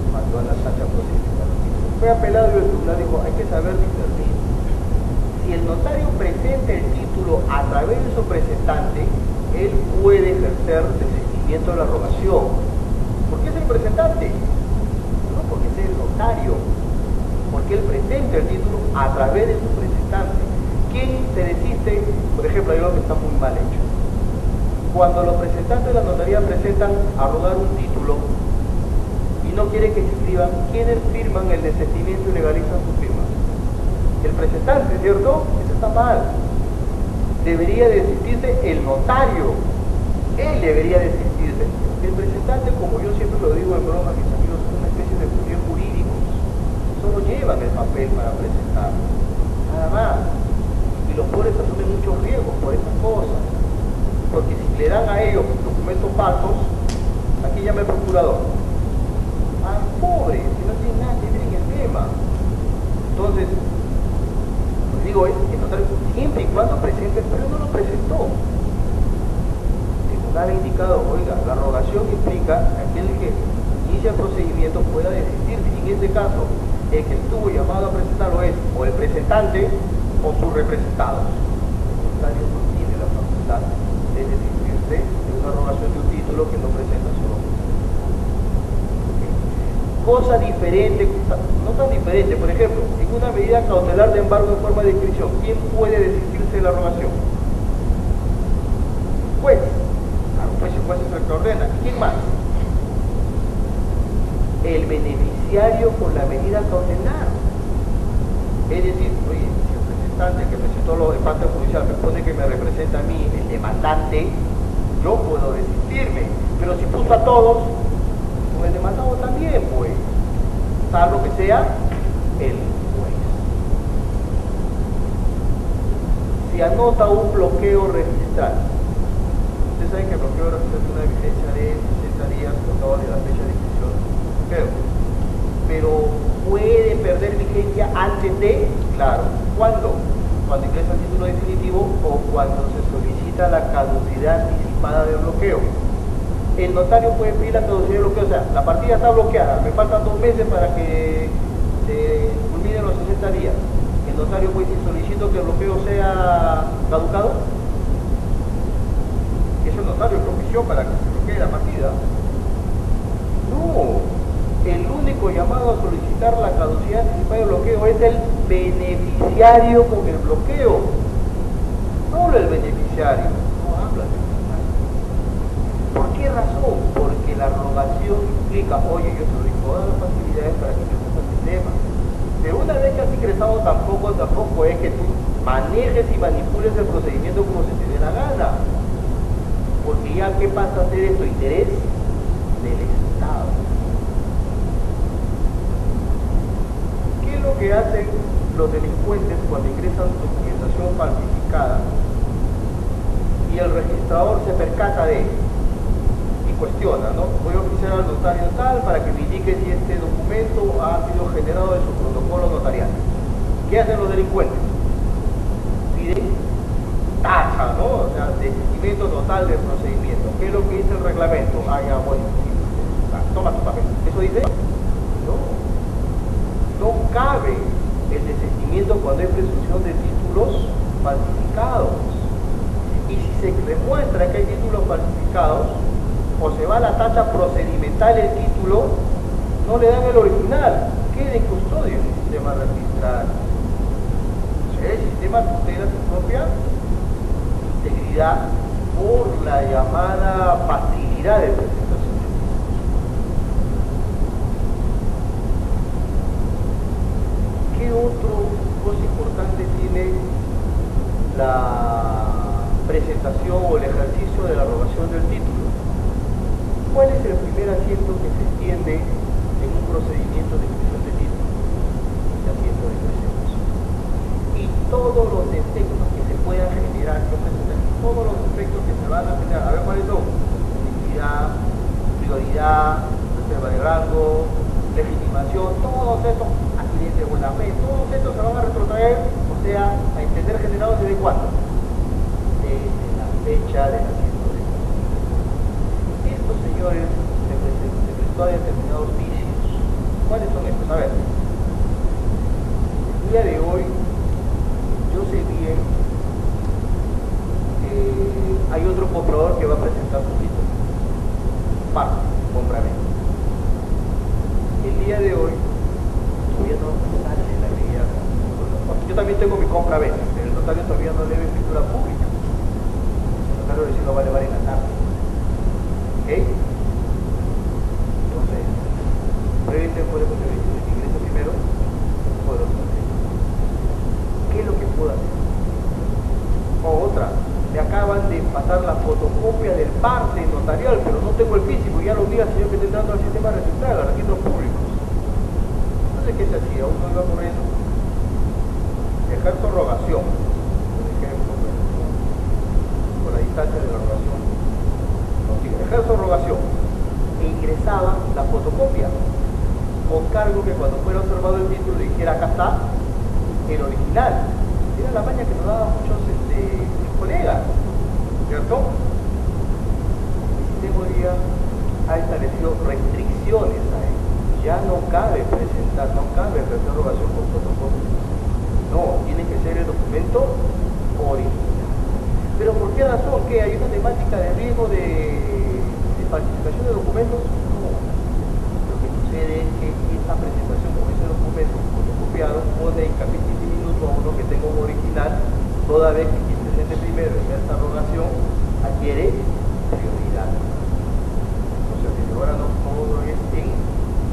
mandó a la tacha procedimental. Fue apelado y el tribunal dijo, hay que saber discernir. Si el notario presenta el título a través de su presentante, él puede ejercer desistimiento de la rogación. ¿Por qué es el presentante? No porque es el notario, porque él presenta el título a través de su presentante. ¿Quién se desiste? Por ejemplo, hay algo que está muy mal hecho. Cuando los presentantes de la notaría presentan a rodar un título y no quieren que se escriban, ¿quiénes firman el desistimiento y legalizan su firma? El presentante, ¿cierto? Eso está mal. Debería desistirse el notario. Él debería desistirse. El presentante, como yo siempre lo digo en broma a mis amigos, es una especie de función jurídicos. Solo llevan el papel para presentar. Nada más. Y los pobres asumen muchos riesgos por esas cosas. Porque si le dan a ellos documentos falsos, aquí llama el procurador. Al pobre, que no tiene nada que ver en el tema. Entonces, pues digo, el notario siempre y cuando presente, pero no lo presentó. El tribunal ha indicado, oiga, la rogación implica que aquel que inicia el procedimiento pueda desistir. Y en este caso, el que estuvo llamado a presentarlo es o el presentante o sus representados. El notario no tiene la facultad de desistirse de una rogación de un título que no presenta su nombre. Cosa diferente, no tan diferente, por ejemplo, en una medida cautelar de embargo en forma de inscripción, ¿quién puede desistirse de la rogación? Juez. Claro, pues el juez es el que ordena. ¿Quién más? El beneficiario con la medida cautelar. Es decir, oye, si el presentante que presentó el parte judicial me pone que me representa a mí, el demandante, yo puedo desistirme. Pero si puso a todos, pues el demandado también, pues, salvo que sea el juez. Si anota un bloqueo registral, ustedes saben que el bloqueo registral tiene una vigencia de 60 días contado de la fecha de inscripción, pero puede perder vigencia antes de, claro, ¿cuándo? Cuando ingresa el título definitivo o cuando se solicita la caducidad anticipada del bloqueo. El notario puede pedir la caducidad del bloqueo, o sea, la partida está bloqueada, me faltan 2 meses para que se culminen los 60 días. El notario puede decir, solicito que el bloqueo sea caducado. Es el notario propició para que se bloquee la partida. No, el único llamado a solicitar la caducidad anticipada del bloqueo es el beneficiario con el bloqueo. Solo el beneficiario. No habla de ¿por qué razón? Porque la rogación implica, oye, yo te doy todas las facilidades para que ingreses al sistema. Pero una vez que has ingresado, tampoco es que tú manejes y manipules el procedimiento como se te dé la gana. Porque ya, ¿qué pasa a ser esto? Interés del Estado. ¿Qué es lo que hacen los delincuentes cuando ingresan documentación falsificada y el registrador se percata de ello? Cuestiona, ¿no? Voy a oficiar al notario tal para que me indique si este documento ha sido generado de su protocolo notarial. ¿Qué hacen los delincuentes? Piden tacha, ¿no? O sea, desistimiento total del procedimiento. ¿Qué es lo que dice el reglamento? Ah, ya, bueno, sí, toma tu papel. ¿Eso dice? No. No cabe el desistimiento cuando hay presunción de títulos falsificados. Y si se demuestra que hay títulos falsificados, o se va a la tacha procedimental el título, no le dan el original, queda en custodia en el sistema registral. O sea, el sistema tutela su propia integridad por la llamada facilidad de presentación de títulos. ¿Qué otra cosa importante tiene la presentación o el ejercicio de la rogación del título? ¿Cuál es el primer asiento que se extiende en un procedimiento de inscripción de título? El asiento de presentación. Y todos los efectos que se puedan generar, todos los efectos que se van a generar, a ver cuáles son: publicidad, prioridad, reserva de rango, legitimación, todos estos, accidentes de buena fe, todos estos se van a retrotraer, o sea, a entender generados desde cuándo? Desde la fecha del asiento. Estos señores se prestó a determinados vicios. ¿Cuáles son estos? A ver, el día de hoy yo sé bien que hay otro comprador que va a presentar su título. Parte, compra-venta. El día de hoy todavía no sale la medida. Yo también tengo mi compra-venta, pero el notario todavía no debe escritura pública. El notario recién lo va a elevar en la tarde. el parte notarial, pero no tengo el físico, ya lo vi al señor que está entrando al sistema registral, a los registros públicos. Entonces, ¿qué se hacía? Uno iba corriendo, ejerzo rogación, por ejemplo, por la distancia de la rogación, no, sí, ejerzo rogación, e ingresaba la fotocopia, con cargo que cuando fuera observado el título dijera, acá está el original. Era la maña que nos daban muchos colegas, ¿cierto? El sistema hoy día ha establecido restricciones a él. Ya no cabe presentar, no cabe hacer rogación con fotocopia. No, tiene que ser el documento original. ¿Pero por qué razón? ¿Que hay una temática de riesgo de falsificación de documentos? No. Lo que sucede es que esta presentación con ese documento fotocopiado pone en capítulo minuto a uno que tenga un original, toda vez que quien presente primero en esta rogación adquiere prioridad. O sea, que ahora no todo es en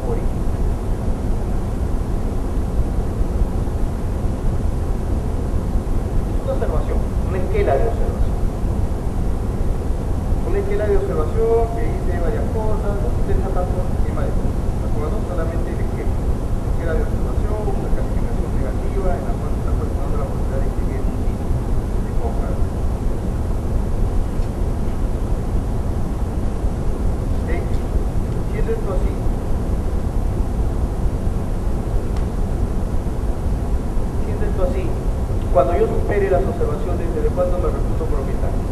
original. Es una observación, una esquela de observación. Una esquela de observación que dice varias cosas, no se interesa tanto el esquema de cosas, solamente el esquema. Esquela de observación, una calificación negativa en la cual se está cuestionando la posibilidad de escribir un título de compra. Siendo esto así, cuando yo supere las observaciones, ¿desde cuándo me reputo propietario?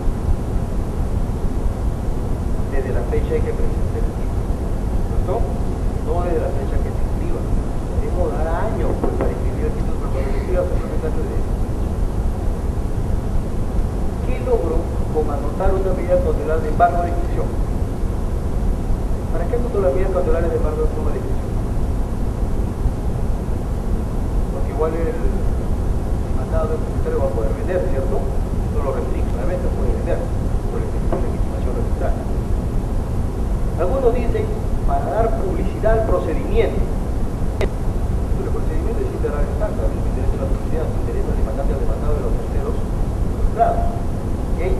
Desde la fecha en que presenté el título, ¿cierto? No desde la fecha que se inscriba. Debo dar años pues, para inscribir el título, pero cuando se inscriba soy propietario de eso. ¿Qué logro con anotar una medida cautelar de embargo de inscripción? ¿Para qué anoto las medidas cautelares de embargo de inscripción? Porque igual el mandado del propietario va a poder vender, ¿cierto? No lo restringe, la venta puede vender por la legitimación registral. Algunos dicen para dar publicidad al procedimiento. El procedimiento es integrar el acta, me interesa la publicidad, me interesa el demandante al demandado de los terceros frustrados. ¿Okay?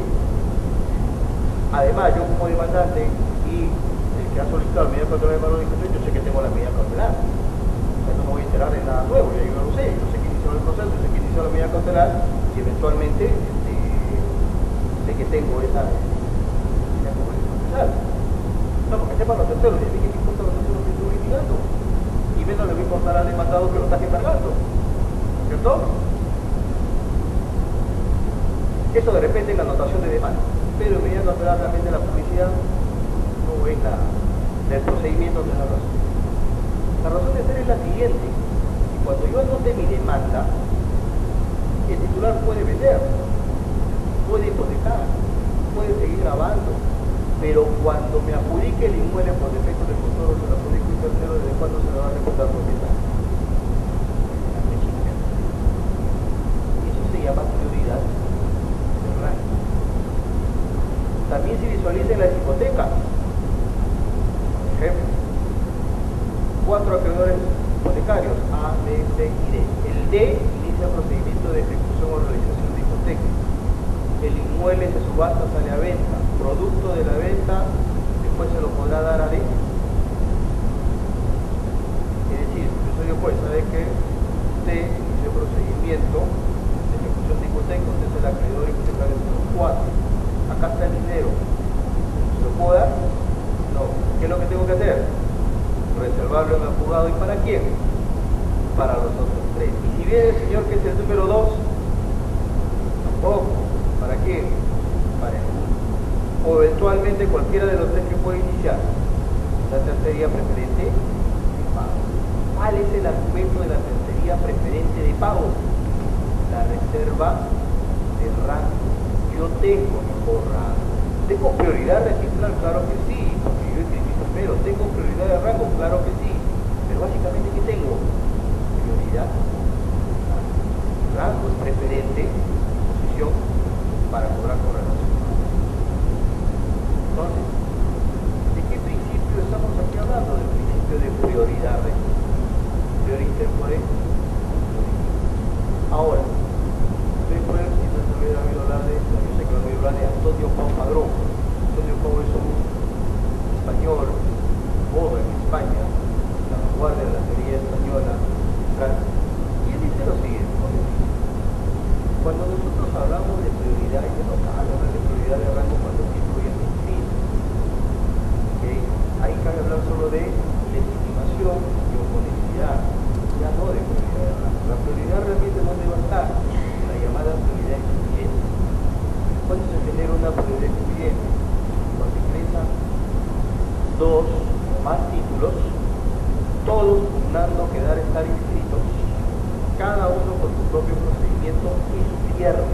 Además, yo como demandante y el que ha solicitado la medida cautelar de embargo de inscripción, yo sé que tengo la medida cautelar. O sea, no me voy a enterar de nada nuevo, ya yo lo sé, yo sé que inició el proceso, yo sé que inició la medida cautelar y eventualmente sé que tengo esa medida cautelar. No, porque sepan los terceros, y a mí que me importa los terceros que estoy litigando. Y menos le voy a importar al demandado que lo está embargando. ¿Cierto? Eso de repente en la anotación de demanda. Pero en medida cautelar realmente la publicidad no es del procedimiento de la razón. La razón de ser es la siguiente. Y cuando yo anote mi demanda, el titular puede vender, puede hipotecar, puede seguir grabando, pero cuando me adjudique el inmueble por defecto de control o se lo adjudique un tercero, ¿desde cuándo se le va a reportar propietario? Eso se llama prioridad del rango. También se visualiza en las hipotecas. Por ejemplo, 4 acreedores hipotecarios, A, B, C y D. El D inicia el procedimiento de ejecución o realización de hipoteca. El inmueble se subasta, sale a venta. Producto de la venta, después se lo podrá dar a D. Es decir, yo soy el juez, ¿sabe que usted inició el procedimiento de ejecución de hipoteca, usted es el acreedor hipotecario número 4. Acá está el dinero. ¿Se lo puedo dar? No. ¿Qué es lo que tengo que hacer? Reservarlo en el juzgado. ¿Y para quién? Para los otros 3. Y si viene el señor que es el número 2, tampoco. ¿Para quién? Para el 1. O eventualmente cualquiera de los 3 que puede iniciar. La tercería preferente de pago. ¿Cuál es el argumento de la tercería preferente de pago? La reserva del rango. Yo tengo mejor rango. ¿Tengo prioridad registral? Claro que sí, porque yo escribí primero. ¿Tengo prioridad de rango? Claro que sí. Pero básicamente, ¿qué tengo? Prioridad. Rango es preferente, posición, para cobrar con relación. Entonces, ¿de qué principio estamos aquí hablando? Del principio de prioridad registral. Prioridad tempore. Ahora, ustedes pueden, si no se hubiera oído hablar de esto, yo sé que no he oído hablar de Antonio Juan Padrón. Antonio dos o más títulos, todos pugnando quedar estar inscritos, cada uno con su propio procedimiento y cierre,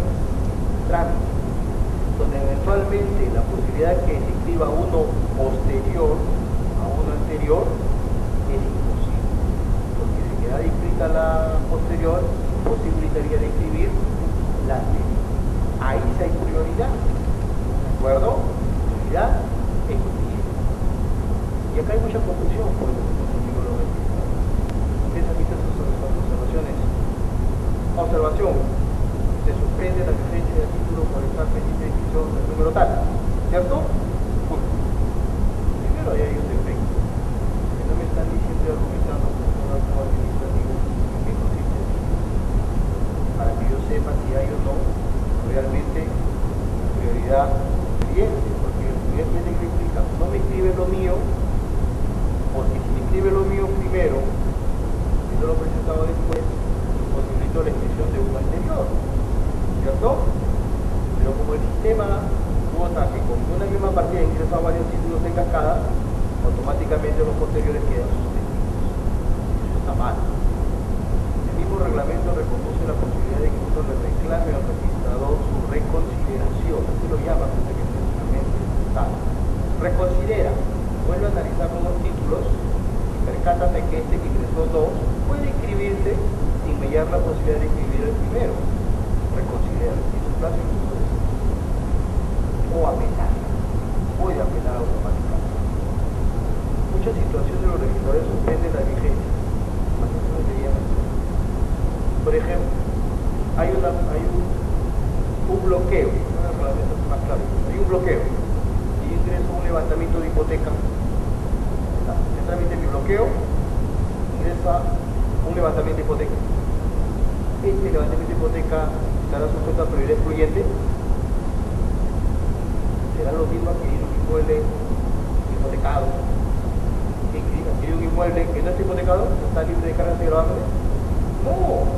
trámite, donde eventualmente la posibilidad que se escriba uno posterior a uno anterior es imposible, porque si queda inscrita la posterior, posibilitaría de escribir la anterior. Ahí sí hay prioridad, ¿de acuerdo? Prioridad excluyente. Y acá hay mucha confusión, por eso conmigo lo registro. Ustedes han visto sus observaciones. Observación. Se suspende la vigencia del título por estar pendiente de inscripción del número tal, ¿cierto? Punto. Primero ahí hay un defecto. Que no me están diciendo y argumentando como administrativo en qué consiste el título. Para que yo sepa si hay o no realmente prioridad siguiente, porque el estudiante que explica, no me escribe lo mío, porque si me escribe lo mío primero, y no lo he presentado después, posibilito la inscripción de uno anterior, ¿cierto? Pero como el sistema vota que con una misma partida ingresa a varios títulos en cascada, automáticamente los posteriores quedan suspendidos. Eso está mal. El mismo reglamento reconoce la posibilidad de que uno le reclame al registrador su reconsideración, así lo llaman técnicamente. Reconsidera, vuelve a analizar unos títulos y percátate que este que ingresó dos puede inscribirse sin mediar la posibilidad de inscribir el primero. Reconsidera, y su plazo incluso es o apelar, puede apelar automáticamente. Muchas situaciones los registradores suspenden la vigencia. Por ejemplo, hay un bloqueo, más claro, hay un bloqueo y ingreso un levantamiento de hipoteca. Se tramite mi bloqueo, ingresa un levantamiento de hipoteca. Este levantamiento de hipoteca estará sujeto a prioridad excluyente. Será lo mismo que un inmueble hipotecado. Que un inmueble que no está hipotecado está libre de cargas y gravamen. No,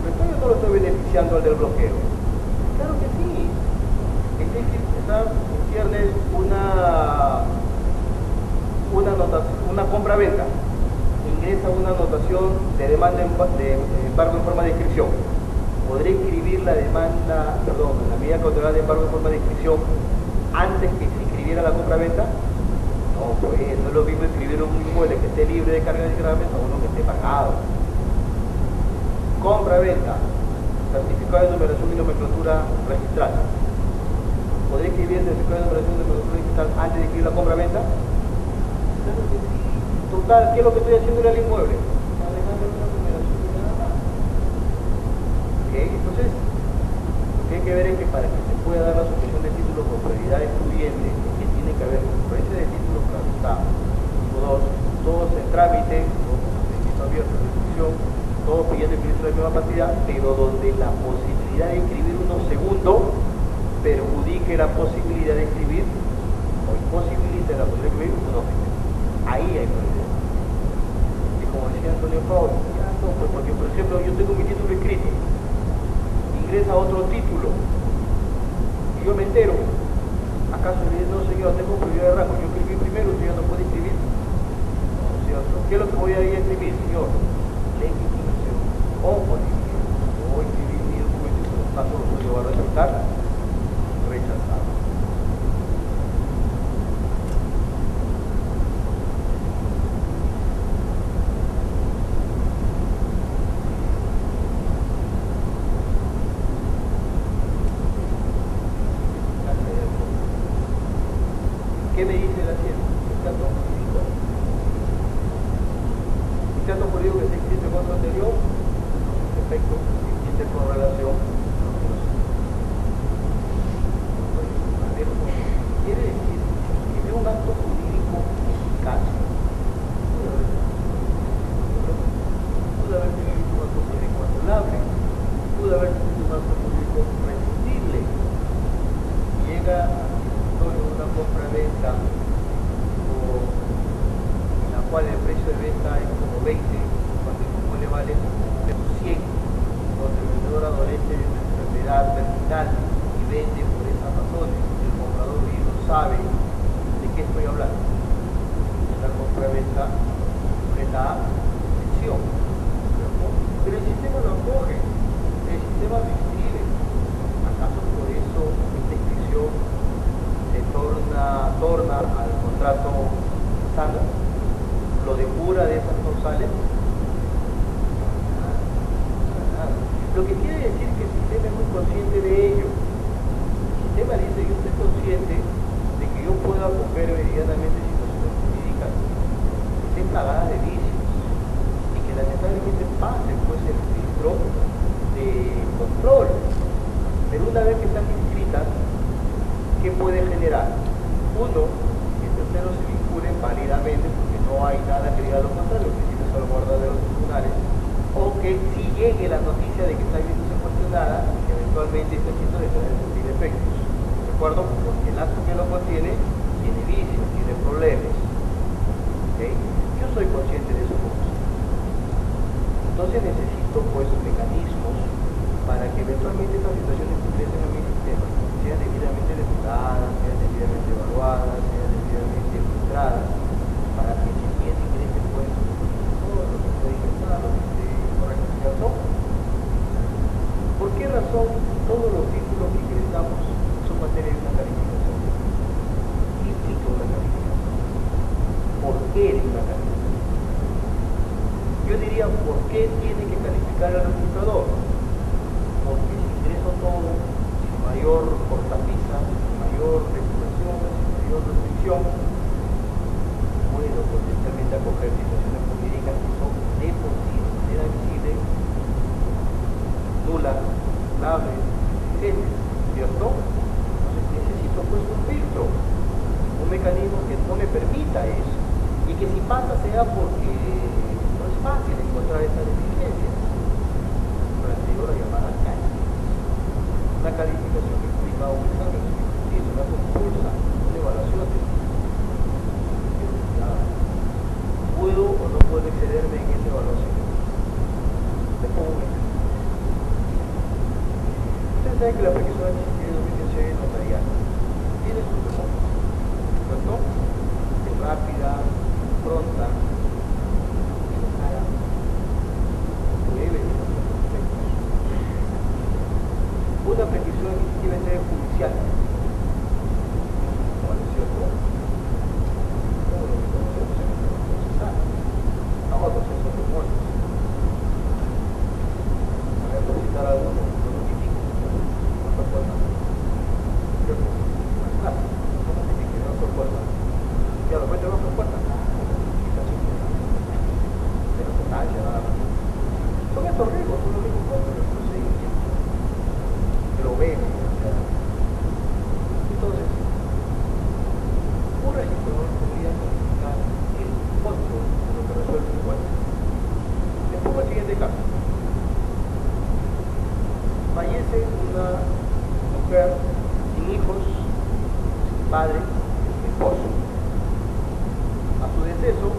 yo no lo estoy beneficiando al del bloqueo. Claro que sí. Ciernes una compra-venta. Ingresa una anotación de demanda de embargo en forma de inscripción. ¿Podré inscribir la medida cautelar de embargo en forma de inscripción antes que se inscribiera la compra-venta? No, pues no es lo mismo inscribir un inmueble que esté libre de carga de gravamen a uno que esté pagado. Compra-venta, certificado de numeración y nomenclatura registral. ¿Podría escribir el certificado de numeración y nomenclatura registral antes de escribir la compra-venta? Claro que sí. Total, ¿qué es lo que estoy haciendo en el inmueble? Además de una numeración y nada más. ¿Ok? Entonces, lo que hay que ver es que para que se pueda dar la supresión de título con prioridad excluyente, que tiene que haber concurrencia de títulos, claro está. Tipo 2, todos en trámite, todos con procedimiento abierto de inscripción, todos pidiendo inscribirse la misma partida, pero donde la posibilidad de inscribir uno segundo perjudique la posibilidad de inscribir o imposibilite la posibilidad de inscribir uno primero. Ahí hay prioridad. Y como decía Antonio Pau, ya no, pues porque por ejemplo yo tengo mi título escrito, ingresa otro título y yo me entero, ¿acaso le dice, no señor, tengo prioridad de rango, yo escribí primero, usted ya no puede inscribir? No, ¿cierto? ¿Qué es lo que voy a ir a escribir, señor? Legitimación o posibilidad. O escribir mi documento y por lo tanto lo va a resultar rechazado. ¿Qué me dice la ciencia? Dictato jurídico. Dictato jurídico que se inscrito en otro anterior, efecto, existe con relación a los que quiere decir que de un acto jurídico eficaz pudo haber tenido un acto jurídico anulable, pudo haber tenido un acto jurídico rescindible. Llega una compra-venta en la cual el precio de venta es como 20, cuando el inmueble vale 100, donde el vendedor adolece de una enfermedad terminal y vende por esas razones, el comprador bien no sabe de qué estoy hablando. la prueba está sujeta a presión, ¿cierto? Pero el sistema lo acoge, el sistema lo inscribe. ¿Acaso por eso esta inscripción se torna al contrato sano? ¿Lo depura de esas causales? Nada. Lo que quiere decir que el sistema es muy consciente de ello. El sistema dice: yo estoy consciente de que yo puedo acoger medianamente situaciones jurídicas que estén plagadas de vicios y que lamentablemente pasen pues el filtro de control. Pero una vez que están inscritas, ¿qué puede generar? Uno, que terceros se vinculen válidamente porque no hay nada que diga lo contrario, que tiene salvaguarda de los tribunales, o que si llegue la noticia de que está viéndose cuestionada, que eventualmente está haciendo de tener sentir efectos. ¿De acuerdo? Porque el acto que lo contiene tiene vicios, tiene problemas. ¿Okay? Yo soy consciente de eso. Entonces necesito pues mecanismos para que eventualmente estas situaciones que ingresen a mi sistema sean debidamente depuradas, sean debidamente evaluadas, sean debidamente filtradas, para que si bien ingrese pues todo lo que puede ingresar, lo que esté correcto, ¿cierto? ¿Por qué razón todos los títulos que ingresamos son materia de una calificación? ¿Qué implica una calificación? ¿Por qué es una calificación? Yo diría, ¿por qué tiene que calificar el registrador? Porque si ingreso todo sin mayor cortapisa, sin mayor regulación, sin mayor restricción, puedo potencialmente acoger situaciones jurídicas que son de por sí, de manera visible, nulas, graves, existentes, ¿cierto? Entonces necesito pues un filtro, un mecanismo que no me permita eso, y que si pasa sea porque no es fácil encontrar esas deficiencias. Por la llamada calificación. Una calificación que implica un examen, una concursa, una evaluación. ¿Puedo o no puedo excederme en esa evaluación? Le pongo un ejemplo. Ustedes saben que la previsión adquisitiva de dominio es notarial. Tiene sus demonios, ¿cierto? Es rápida, pronta, es cara, breve. Una petición adquisitiva en sede judicial. ¿No es cierto? ¿Cómo lo conocemos en el procesal? Vamos a procesos de muertos. Voy a citar algo de lo notifico. ¿Cuántas puertas? ¿Cierto? Más claro. No notifique, no por puertas. Ya lo cuento, no por puertas. Notificación. Pero constancia, nada más. Son estos riesgos, son los riesgos propios del procedimiento. Lo ven. Entonces, un registrador podría notificar el costo de lo que resuelve el juez. Les pongo el siguiente caso. Fallece una mujer sin hijos, sin padre, sin esposo. A su deceso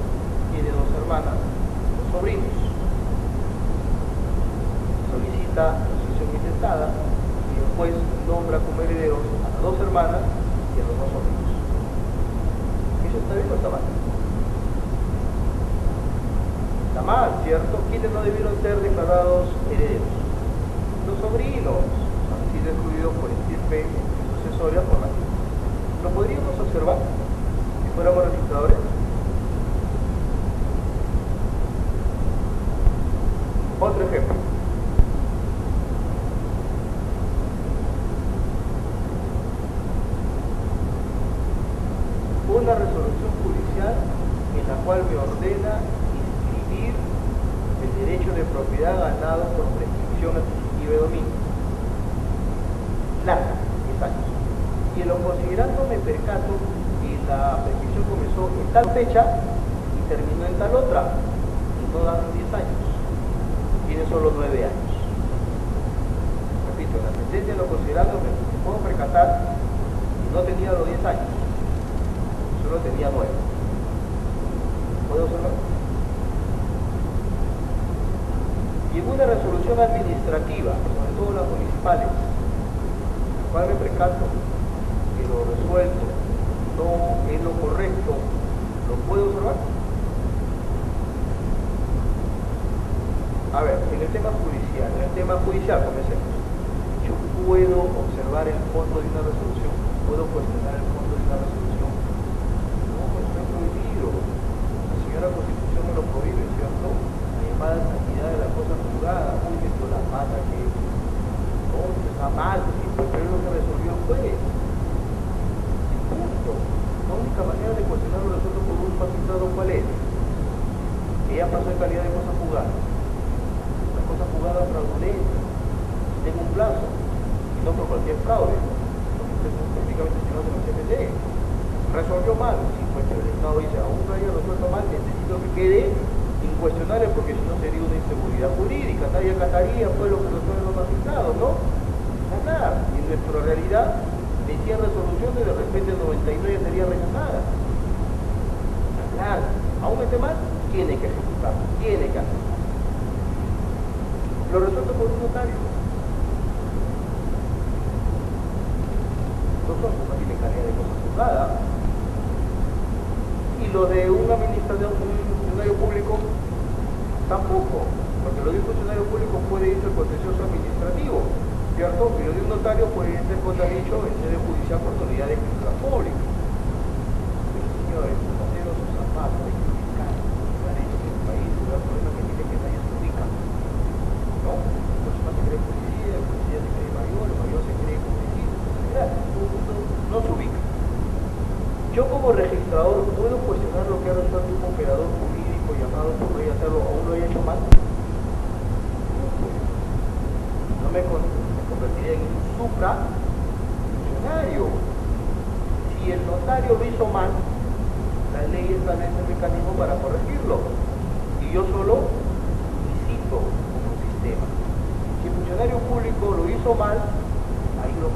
tiene dos hermanas, dos sobrinos. Solicita la sucesión intestada. El juez nombra como herederos a las dos hermanas y a los dos sobrinos. ¿Eso está bien o está mal? Está mal, ¿cierto? ¿Quiénes no debieron ser declarados herederos? Los sobrinos han sido excluidos por estirpe sucesoria por la ley. ¿Lo podríamos observar si fuéramos registradores? Otro ejemplo. Una resolución judicial en la cual me ordena inscribir el derecho de propiedad ganado por prescripción adquisitiva de dominio. Larga, 10 años. Y en lo considerando me percato que la prescripción comenzó en tal fecha y terminó en tal otra, y no dan 10 años. Tiene solo 9 años. Repito, en la sentencia en lo considerando me puedo percatar que no tenía los 10 años. Solo tenía 9. ¿Puedo observar? Y en una resolución administrativa, sobre todo las municipales, en la cual me percato que lo resuelto no es lo correcto, lo ¿Puede observar? A ver, en el tema judicial, comencemos. Yo puedo observar el fondo de una resolución, puedo cuestionar el fondo de una resolución. No, eso es prohibido. La señora Constitución me lo prohíbe, ¿cierto? La llamada santidad de la cosa juzgada, uy, que esto la pata, que no, esto está mal, pero es lo que resolvió el juez. Punto. La única manera de cuestionar lo resuelto por un magistrado, ¿cuál es? Que ya pasó en calidad de cosa juzgada. La cosa juzgada fraudulenta. Tengo un plazo, y no por cualquier fraude, porque técnicamente si no se lo CPC, resolvió mal, si pues el Estado dice, aún no haya resuelto mal, necesito que quede incuestionable, porque si no sería una inseguridad jurídica, nadie acataría pues lo que resuelven los magistrados, ¿no? Nada, y en nuestra realidad, de 100 resoluciones, de repente 99 sería rechazada. Claro, aún esté mal, tiene que ejecutar, tiene que hacer. Lo resuelto por un notario. No tiene calidad de cosa juzgada. Y lo de un administrador, un funcionario público, tampoco, porque lo de un funcionario público puede irse al contencioso administrativo, ¿cierto? Y lo de un notario puede ser contradicho en sede judicial por autoridad de escritura pública. Pero señores, hacer sus zapatos, hay que ubicar. Parece que el país es un problema que dice que nadie se ubica. ¿No? El personal se cree policía, el policía se cree mayor, el mayor se cree policía. No se ubica. Yo como registrador puedo cuestionar lo que ha resuelto un operador jurídico llamado por ley hacerlo, aún lo haya hecho mal. No me convertiría en un suprafuncionario. Si el notario lo hizo mal, la ley establece el mecanismo para corregirlo. Y yo solo visito como sistema. Si el funcionario público lo hizo mal, hay los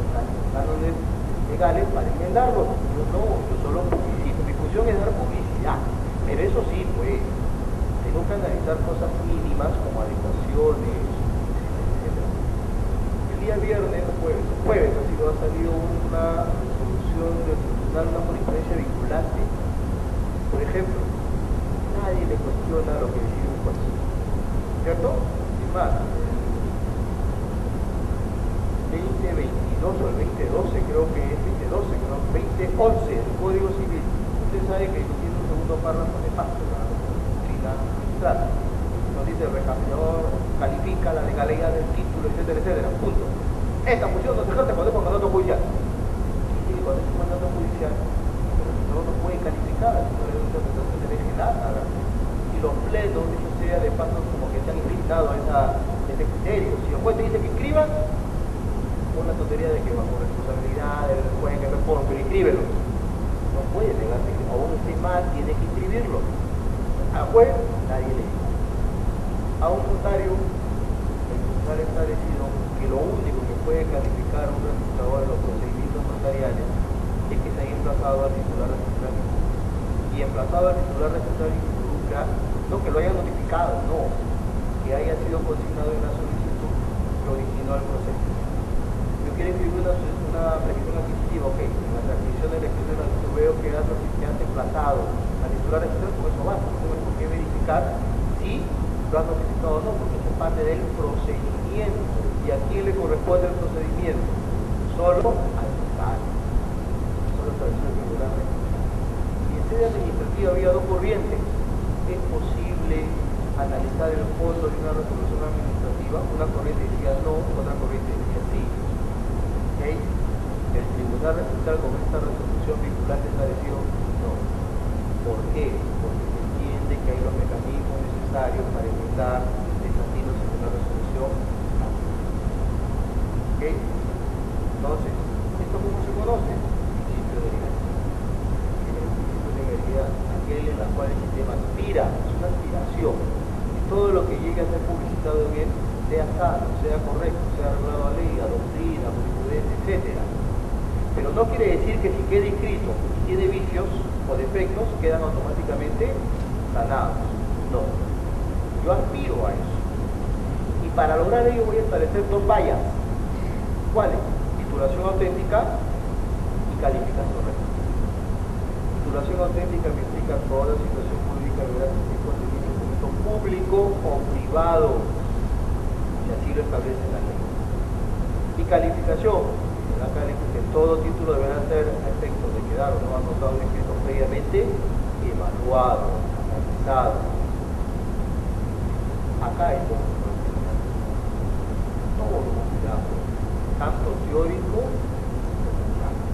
cánones legales para enmendarlo. Yo no, yo solo publicito. Mi función es dar publicidad. Pero eso sí, pues, tengo que analizar cosas mínimas como adecuaciones, etc. El día viernes, jueves ha salido una resolución del tribunal, una jurisprudencia vinculante. Por ejemplo, nadie le cuestiona lo que decide un juez, ¿cierto? Sin más, 2022 o el 2012, creo que es 2012, creo, 2011 del Código Civil. Usted sabe que tiene un segundo párrafo de pacto para la doctrina magistral. Nos dice el examinador califica la legalidad del título, etcétera, etcétera. Punto. Esta función no se ejerce cuando es un mandato judicial. Y cuando es un mandato judicial, el registrador no puede calificar, no le da una interpretación de ley general. Y los plenos, eso sea de paso, como que se han invitado a ese criterio. Si el juez te dice que escriban, una tontería de que bajo responsabilidad el juez que responde, pero inscríbelo. No puede negarse que aún esté mal, tiene que inscribirlo. Al juez, nadie le dice. A un notario, el tribunal ha establecido que lo único que puede calificar un registrador de los procedimientos notariales es que se haya emplazado al titular registral. Y emplazado al titular registral involucra, no que lo haya notificado, no, que haya sido consignado en la solicitud que originó el proceso. Quiere escribir una previsión adquisitiva, ok, en la transmisión de elecciones yo veo que has emplazado al titular registral, por eso basta, no tengo por qué verificar si lo has notificado o no, porque eso es parte del procedimiento. ¿Y a quién le corresponde el procedimiento? Solo al notario. Solo estableció el titular registral. Y en sede administrativa había dos corrientes. Es posible analizar el fondo de una resolución administrativa. Una corriente decía no, otra corriente decía sí. ¿Okay? El tribunal registral con esta resolución vinculante establecido no. ¿Por qué? Porque se entiende que hay los mecanismos necesarios para evitar desatinos en una resolución. ¿Ok? Entonces, ¿esto cómo se conoce? Principio de legalidad. El principio de legalidad, aquel en la cual el sistema aspira, es una aspiración. Y todo lo que llegue a ser publicitado en él sea sano, sea correcto, sea regulado a ley, a doctrina, jurisprudencia, etc. Pero no quiere decir que si queda inscrito y tiene vicios o defectos, quedan automáticamente sanados. No. Yo aspiro a eso. Y para lograr ello voy a establecer dos vallas. ¿Cuáles? Titulación auténtica y calificación recta. Titulación auténtica que implica toda situación jurídica deberá ser contenido en documento público o privado, si así lo establece la ley. Y calificación, que todo título deberá ser a efecto de quedar o no anotado escrito previamente evaluado, analizado. Acá hay todo cuidado, tanto teórico como práctico.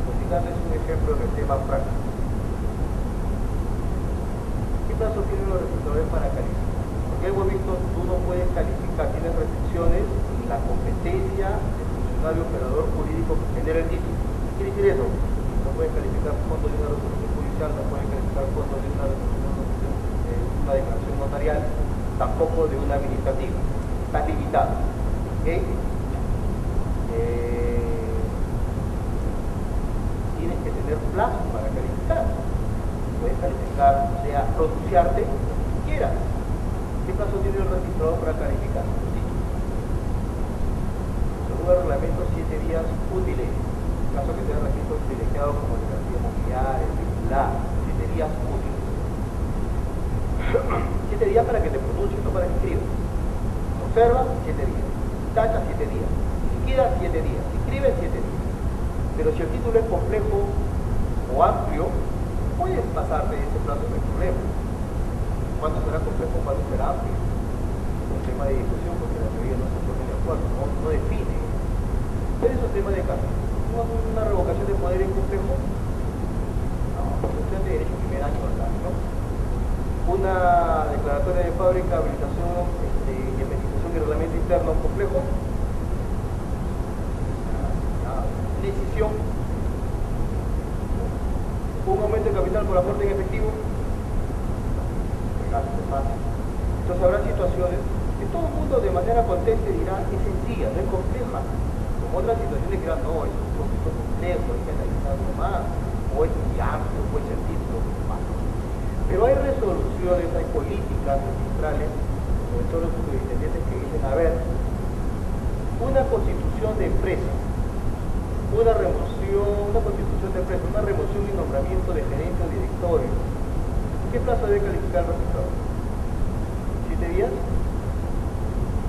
Pues darles un ejemplo en el tema práctico. ¿Qué plazo tienen los registradores para calificar? Porque hemos visto, tú no puedes calificar, tienes restricciones en la competencia del funcionario operador jurídico que genera el título. ¿Qué quiere decir eso? No puedes calificar fondos de una resolución judicial, no puedes calificar fondos de una declaración notarial, tampoco de una administrativa. Estás limitado. ¿Okay? Tienes que tener plazo para calificar. Puedes calificar, o sea, pronunciarte si quieras. ¿Qué plazo tiene el registrador para calificar? Sí. Según el reglamento, 7 días útiles. En caso que tenga registro privilegiado como el garantía inmobiliaria, el vehicular, 7 días útiles. 7 días para que te pronuncies, no para que escribas. Observa, 7 días. Tacha, 7 días. Si queda, 7 días. Si escribes, 7 días. Pero si el título es complejo o amplio, puedes pasar de ese plazo, no hay problema. ¿Cuánto será complejo, cuánto será amplio? Es un tema de discusión porque la teoría no se pone de acuerdo, no define. Pero es un tema de cambio. ¿Una revocación de poder es complejo? No, cuestión de derecho primer año acá, ¿no? Una declaratoria de fábrica, habilitación y administración de reglamento interno complejo. Decisión. Un aumento de capital por aporte en efectivo. Entonces habrá situaciones que todo el mundo de manera contente dirá es sencilla, no es compleja. Como otras situaciones que dirán, no, es un poquito complejo, hay que analizarlo más, o es muy amplio, o es el título más. Pero hay resoluciones, hay políticas registrales, sobre todo los superintendentes que dicen, a ver, una constitución de empresa, una constitución de empresa, una remoción y nombramiento de gerente o directorio. ¿Qué plazo debe calificar el registrador? 7 días,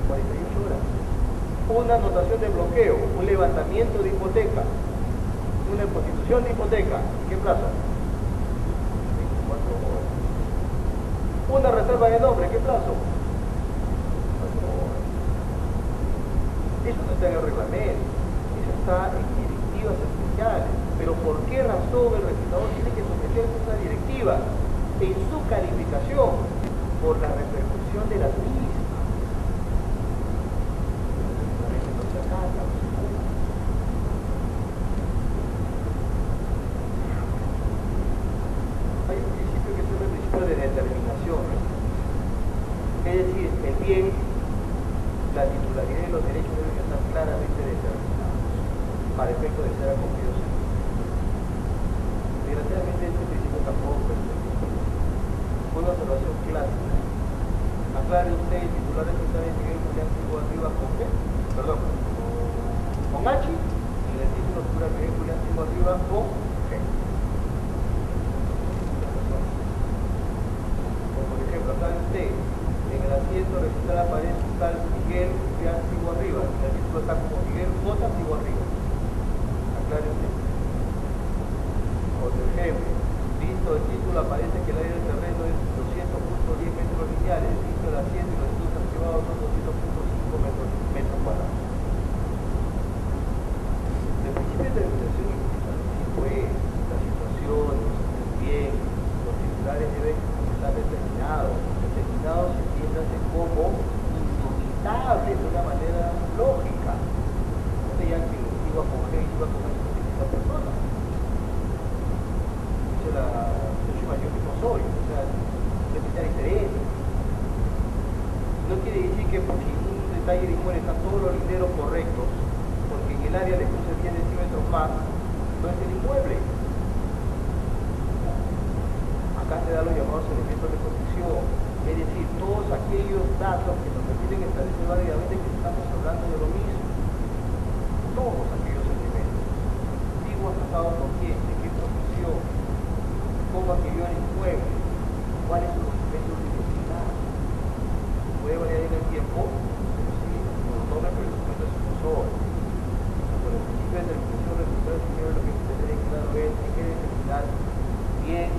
48 horas. Una anotación de bloqueo, un levantamiento de hipoteca, una constitución de hipoteca. ¿Qué plazo? 24 horas. Una reserva de nombre, ¿qué plazo? 4 horas. Eso no está en el reglamento, eso está en directivas especiales. Pero ¿por qué razón el registrador tiene que someterse a esa directiva? En su calificación, por la repercusión de las mismas. No se acata, no se cumple. Hay un principio que se llama el principio de determinación. Es decir, el bien, la titularidad y los derechos deben estar claramente determinados para efecto de ser acogidos. Desgraciadamente este principio tampoco es una observación clásica. Aclare usted, el titular es Miguel Julián Sigo Arriba con G, perdón, con H, y el título figura Miguel Julián Sigo Arriba con G. O por ejemplo, aclare usted, en el asiento registral aparece tal Miguel Julián Sigo Arriba, y el título está como Miguel J. Sigo Arriba. Aclare usted. Por ejemplo, visto el título aparece que el área del terreno es 200.10 metros lineales, visto el asiento y los estudios activados son 200.5 metros cuadrados. El principio de determinación implica la situación, el bien, los titulares deben estar determinados. Determinados entiéndase como indubitable de una manera lógica. No te digan que iba con G, iba con esa persona. Yo soy mayor que no soy, o sea, es diferente. No quiere decir que porque en un detalle de inmueble están todos los linderos correctos, porque en el área le puse 10 centímetros más, no es el inmueble. Acá se dan los llamados elementos de protección, es decir, todos aquellos datos que nos permiten establecer válidamente que estamos hablando de lo mismo. Todos aquellos elementos. Antiguo pasado con quién, de qué profesión, adquirió el inmueble, cuáles son los efectos de identidad. Puede variar en el tiempo, pero sí, no lo tome, pero el documento es un por el principio de determinación resultado del dinero, lo que usted tiene claro es que hay que determinar bien,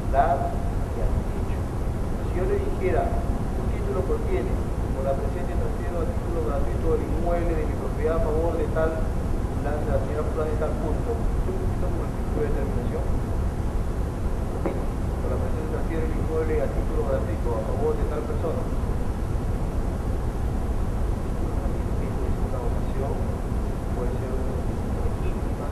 edad y dicho. Si yo le dijera, un título contiene, como la presente transfiero a título gratuito del inmueble de mi propiedad a favor de tal, la señora fulana de tal punto, ¿usted necesita como el principio de determinación? Por la presente transfiero el inmueble a título gratuito a favor de tal persona. Puede ser una legítima,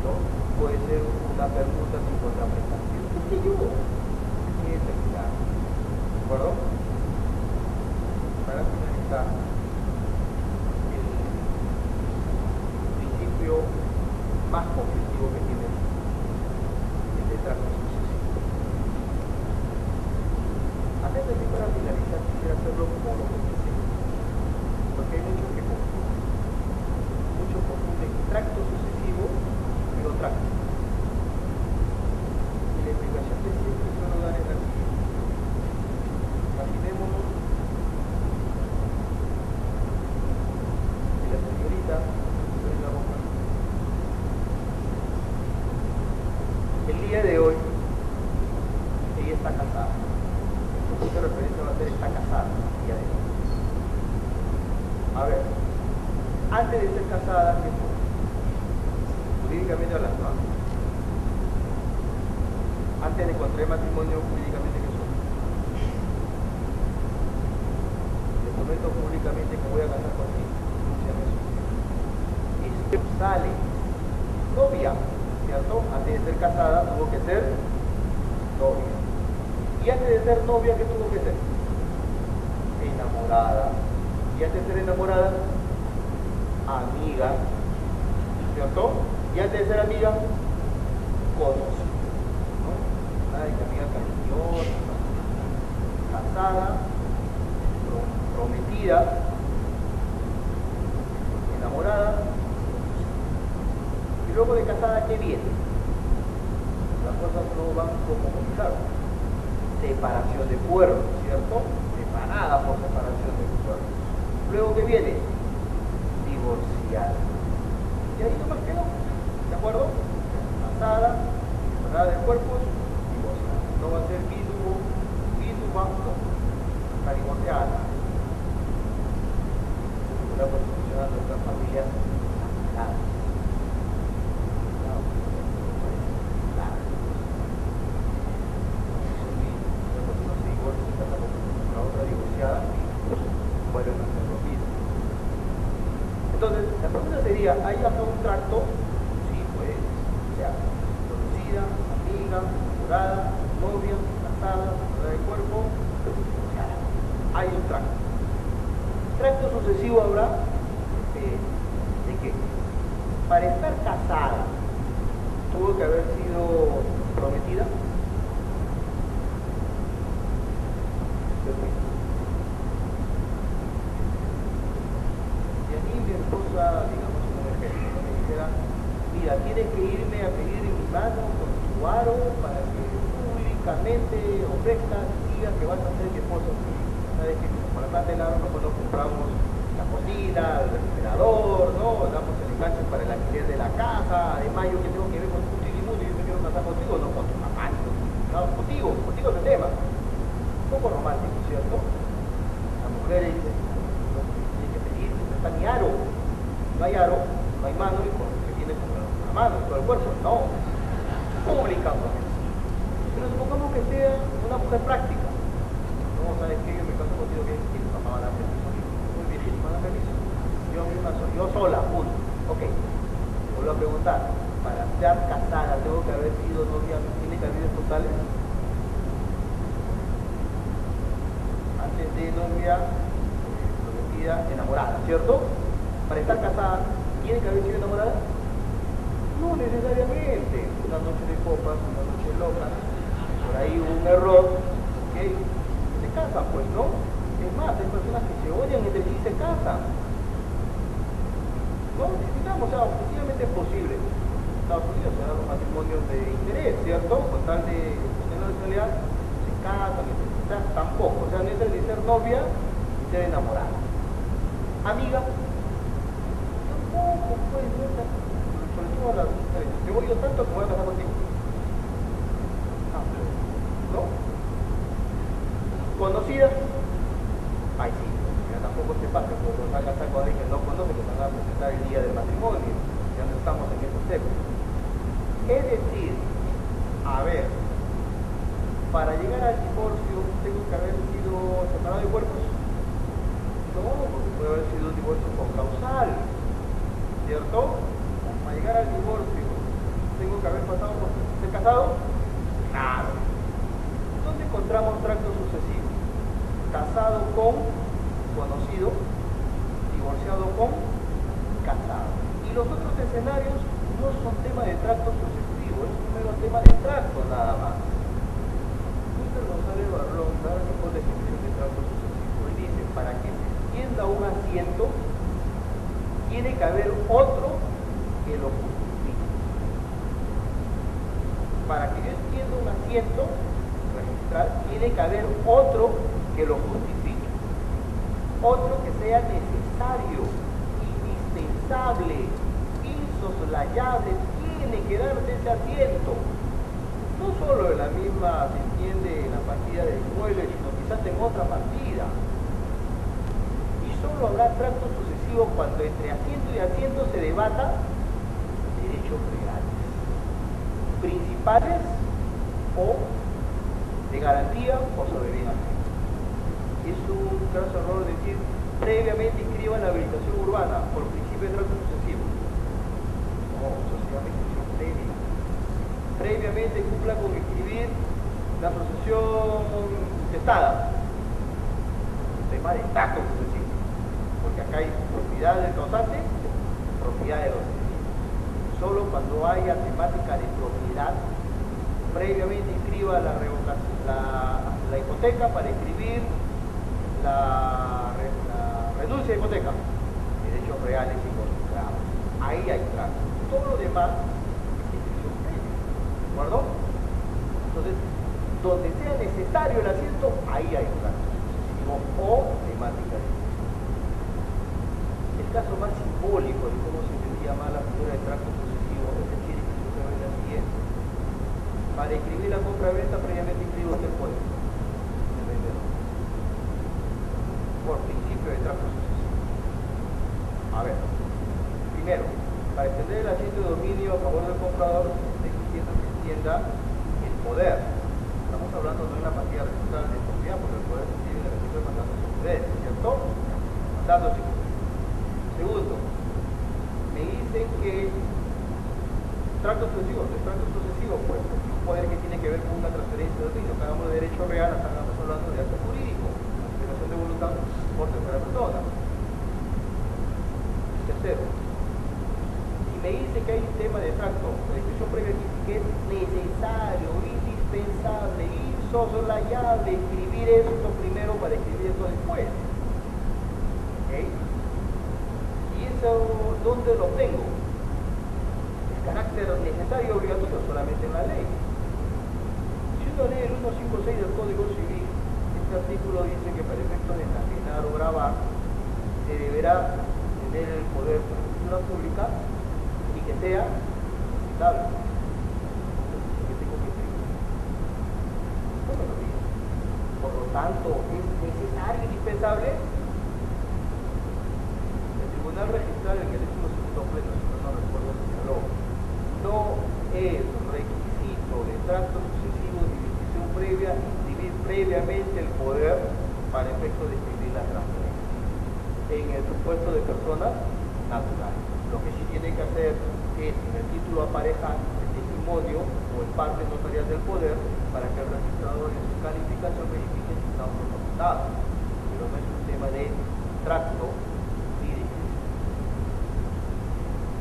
¿no? Puede ser una permuta sin contraprestación. ¿Qué sé yo? Tiene que terminar. ¿De acuerdo? Para finalizar, el principio más conflictivo que tiene es el tracto sucesivo. Antes de para finalizar, quisiera hacerlo como lo que dice, porque hay muchos que confunden tracto sucesivo y no tracto. Y la explicación que siempre suelo dar es la siguiente. Imaginémonos que la señorita el día de hoy ella está casada. El punto de referencia va a ser está casada el día de hoy. A ver, antes de ser casada, ¿qué fue? Jurídicamente hablando, ¿no? Antes de contraer matrimonio, jurídicamente, ¿qué son? Les comento públicamente que voy a casar contigo. Esto sale novia, ¿cierto? Antes de ser casada, tuvo que ser novia. Y antes de ser novia, ¿qué tuvo que ser? Enamorada. Y antes de ser enamorada, amiga, ¿cierto? Y antes de ser amiga, conocida, ¿no? Nada de que amiga cariñosa, casada, prometida, enamorada, y luego de casada, ¿qué viene? Las cosas no van como comenzaron. Separación de cuerpos, ¿cierto? Separada por separación de cuerpos. Luego, ¿qué viene? Divorciada. Y ahí nomás quedó, ¿de acuerdo? Casada, separada de cuerpos, divorciada. No va a ser viduo, no. Está divorciada. La constitución de nuestras familias sagradas. Entonces, la pregunta sería, ¿hay acá un tracto? Sí, pues, o sea, conocida, amiga, enamorada, novia, casada, fuera de cuerpo, hay un tracto. Tracto sucesivo habrá de qué? Para estar casada, tuvo que haber sido prometida. Digamos un ejemplo, ¿no? Me dijera, mira, tienes que irme a pedir en mi mano con tu aro para que públicamente ofrezcas y digas que vas a ser mi esposo. Sabes que para plata del aro nosotros compramos la cocina, el refrigerador, ¿no? Damos el enganche para el alquiler de la casa. Además, yo que tengo que ver con tu chiquimundo, yo me quiero casar contigo, no con tu mamá, no, contigo es el tema. Un poco romántico, ¿cierto? Las mujeres dicen, no, tienes que pedir, no está mi aro. No hay aro, no hay mano, y que viene con la mano, todo el cuerpo, no. Públicamente. Pero supongamos que sea una mujer práctica. No, ¿sabes qué? Yo me caso contigo, que mi papá va a dar permiso. Muy bien, ¿quién va a dar permiso? Yo sola, punto. Ok. Te vuelvo a preguntar, para estar casada, ¿tengo que haber sido novia? ¿Tiene que haber totales? Antes de novia, prometida, enamorada, ¿cierto? Para estar casada, ¿tiene que haber sido enamorada? No necesariamente. Una noche de copas, una noche loca, por ahí hubo un error, ¿ok? Se casan, pues, ¿no? Es más, hay personas que se odian entre sí y se casan. ¿No? Necesitamos, o sea, objetivamente es posible. Estados Unidos se dan los matrimonios de interés, ¿cierto? Con tal de tener la nacionalidad, se casan, o sea, tampoco, o sea, no es el de ser novia ni ser enamorada. Amiga, tampoco puede ser, sobre todo a las mujeres. Te voy yo tanto que voy a casar contigo. ¿No? Conocida, ay sí, ya tampoco te pasa cuando vas a casar con alguien que no conoce, que te van a presentar el día del matrimonio, ya no estamos en esos temas. Es decir, a ver, para llegar al divorcio tengo que haber sido separado de cuerpos. No, porque puede haber sido un divorcio concausal, ¿cierto? Para llegar al divorcio tengo que haber pasado por ser casado. Claro. ¿Dónde encontramos tractos sucesivos? Casado con conocido, divorciado con casado. Y los otros escenarios no son tema de tracto sucesivo, es un mero tema de tracto nada más. Mr. González Barrón da la mejor definición de tracto sucesivo y dice, para que se extienda un asiento, tiene que haber otro que lo justifique. Para que yo extienda un asiento registral, tiene que haber otro que lo justifique. Otro que sea necesario, indispensable, insoslayable, tiene que darse ese asiento. No solo en la misma, se entiende, en la partida del inmueble, sino quizás en otra partida. Y solo habrá tracto sucesivo cuando entre asiento y asiento se debata derechos reales, principales o de garantía o sobre bien ajeno. Es un caso error decir previamente inscriban la habilitación urbana por principio de tracto sucesivo. No, eso se llama inscripción previa. Previamente cumpla con escribir la asociación testada. Tema de tracto sucesivo. Porque acá hay propiedad del causante, propiedad de los testigos. Solo cuando haya temática de propiedad, previamente inscriba la revocación, la hipoteca para escribir la renuncia de hipoteca, derechos reales y concentrados. Ahí hay tracto. Todo lo demás es inscripción previa. ¿De acuerdo? Entonces, donde sea necesario el asiento, ahí hay tracto sucesivo o temática de el caso más simbólico de cómo se entendía mal la figura de tracto sucesivo es decir, que se ve la siguiente. Para escribir la compra-venta, previamente inscribo usted el poder del vendedor. Por principio de tracto sucesivo. A ver, primero, para extender el asiento de dominio a favor del comprador, está exigiendo que extienda el poder. Estamos hablando de una partida registral de propiedad, porque el poder se tiene en el registro de mandatos y poderes, ¿cierto? Mandatos y poderes. Segundo, me dicen que tracto sucesivo, el tracto sucesivo, pues, un poder que tiene que ver con una transferencia de dominio. Cada uno de derecho real, estamos hablando de acto jurídico, explicación de voluntad por tercera persona. Tercero, si me dice que hay un tema de tracto, la discusión previa aquí que es necesario, indispensable, insoslayable escribir esto primero para escribir esto después. ¿Okay? ¿Y eso dónde lo tengo? El carácter necesario y obligatorio solamente en la ley. Si uno lee el 156 del Código Civil, este artículo dice que para efectos de enajenar o gravar se deberá tener el poder por escritura pública y que sea estable. Que tengo que escribir. No me lo dice. Por lo tanto, es necesario, indispensable. El Tribunal Registral en el décimo segundo pleno, si no recuerdo, señaló, no es requisito de tracto sucesivo de discusión previa inscribir previamente el poder para efecto de escribir la transferencia en el supuesto de personas naturales. Lo que sí tiene que hacer es en el título apareja el testimonio o el parte notarial del poder para que el registrador en su calificación verifique si está autorizado. Pero no es un tema de tracto ni de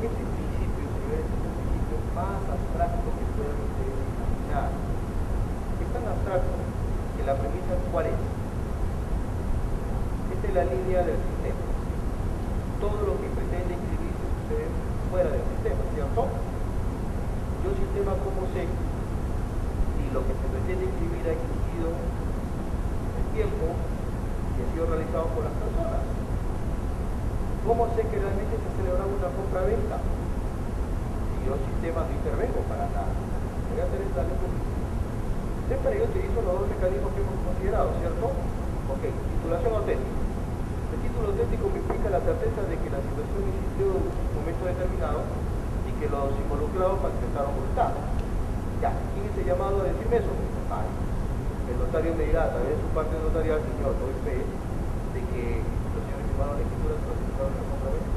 este principio, señores, es un principio más abstracto que puedan ustedes imaginar. Es tan abstracto que la premisa ¿cuál es? Esta es la línea del sistema. Todo lo que pretende escribir sucede fuera del sistema, ¿cierto? sistema, ¿cómo sé si lo que se pretende escribir ha existido en el tiempo y ha sido realizado por las personas? ¿Cómo sé que realmente se ha celebrado una compra-venta? Si yo sistema no intervengo para nada. Voy a hacer esta ley. Entonces, para ello utilizo los dos mecanismos que hemos considerado, ¿cierto? Ok, titulación auténtica. El título auténtico me implica la certeza de que la situación existió en un momento determinado y que los involucrados manifestaron voluntad. Ya, ¿quién es el llamado a decirme eso? El notario me dirá a través de su parte notarial, señor, doy fe de que los señores firmaron la escritura que solicitaron la compra-venta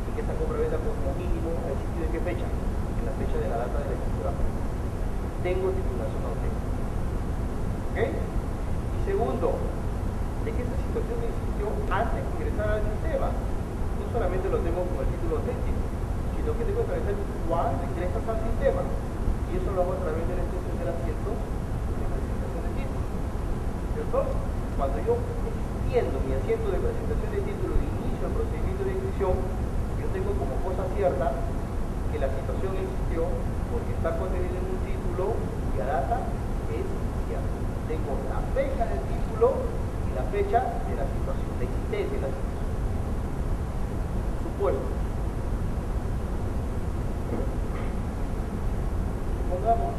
y que esa compra-venta como mínimo ha existido en qué fecha, en la fecha de la data de la escritura. Tengo titulación auténtica. ¿Ok? Y segundo, de que esta situación existió antes de ingresar al sistema. No solamente lo tengo como el título auténtico, sino que tengo que establecer cuándo ingresas al sistema. Y eso lo hago a través de la extensión del asiento de presentación de título. ¿Cierto? Cuando yo extiendo mi asiento de presentación de título e inicio el procedimiento de inscripción, yo tengo como cosa cierta que la situación existió porque está contenido en un título y la data es cierta. Tengo la fecha del título y la fecha de la situación, la existencia de la situación. Supuesto. Supongamos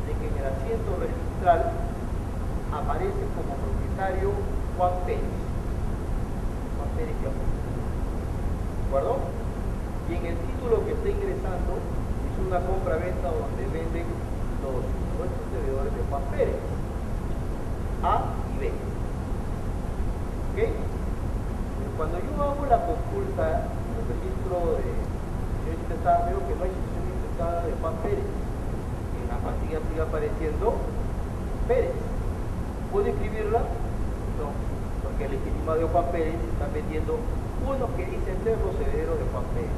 de que en el asiento registral aparece como propietario Juan Pérez. Juan Pérez de Amor. ¿De acuerdo? Y en el título que está ingresando es una compra-venta donde venden los nuestros deudores de Juan Pérez. A y B. ¿Ok? Pero cuando yo hago la consulta en el registro de institución intestada, veo que no hay institución intestada de Juan Pérez. En la plantilla sigue apareciendo Pérez. ¿Puedo escribirla? No, porque el legitimado de Juan Pérez está vendiendo uno que dice ser los herederos de Juan Pérez.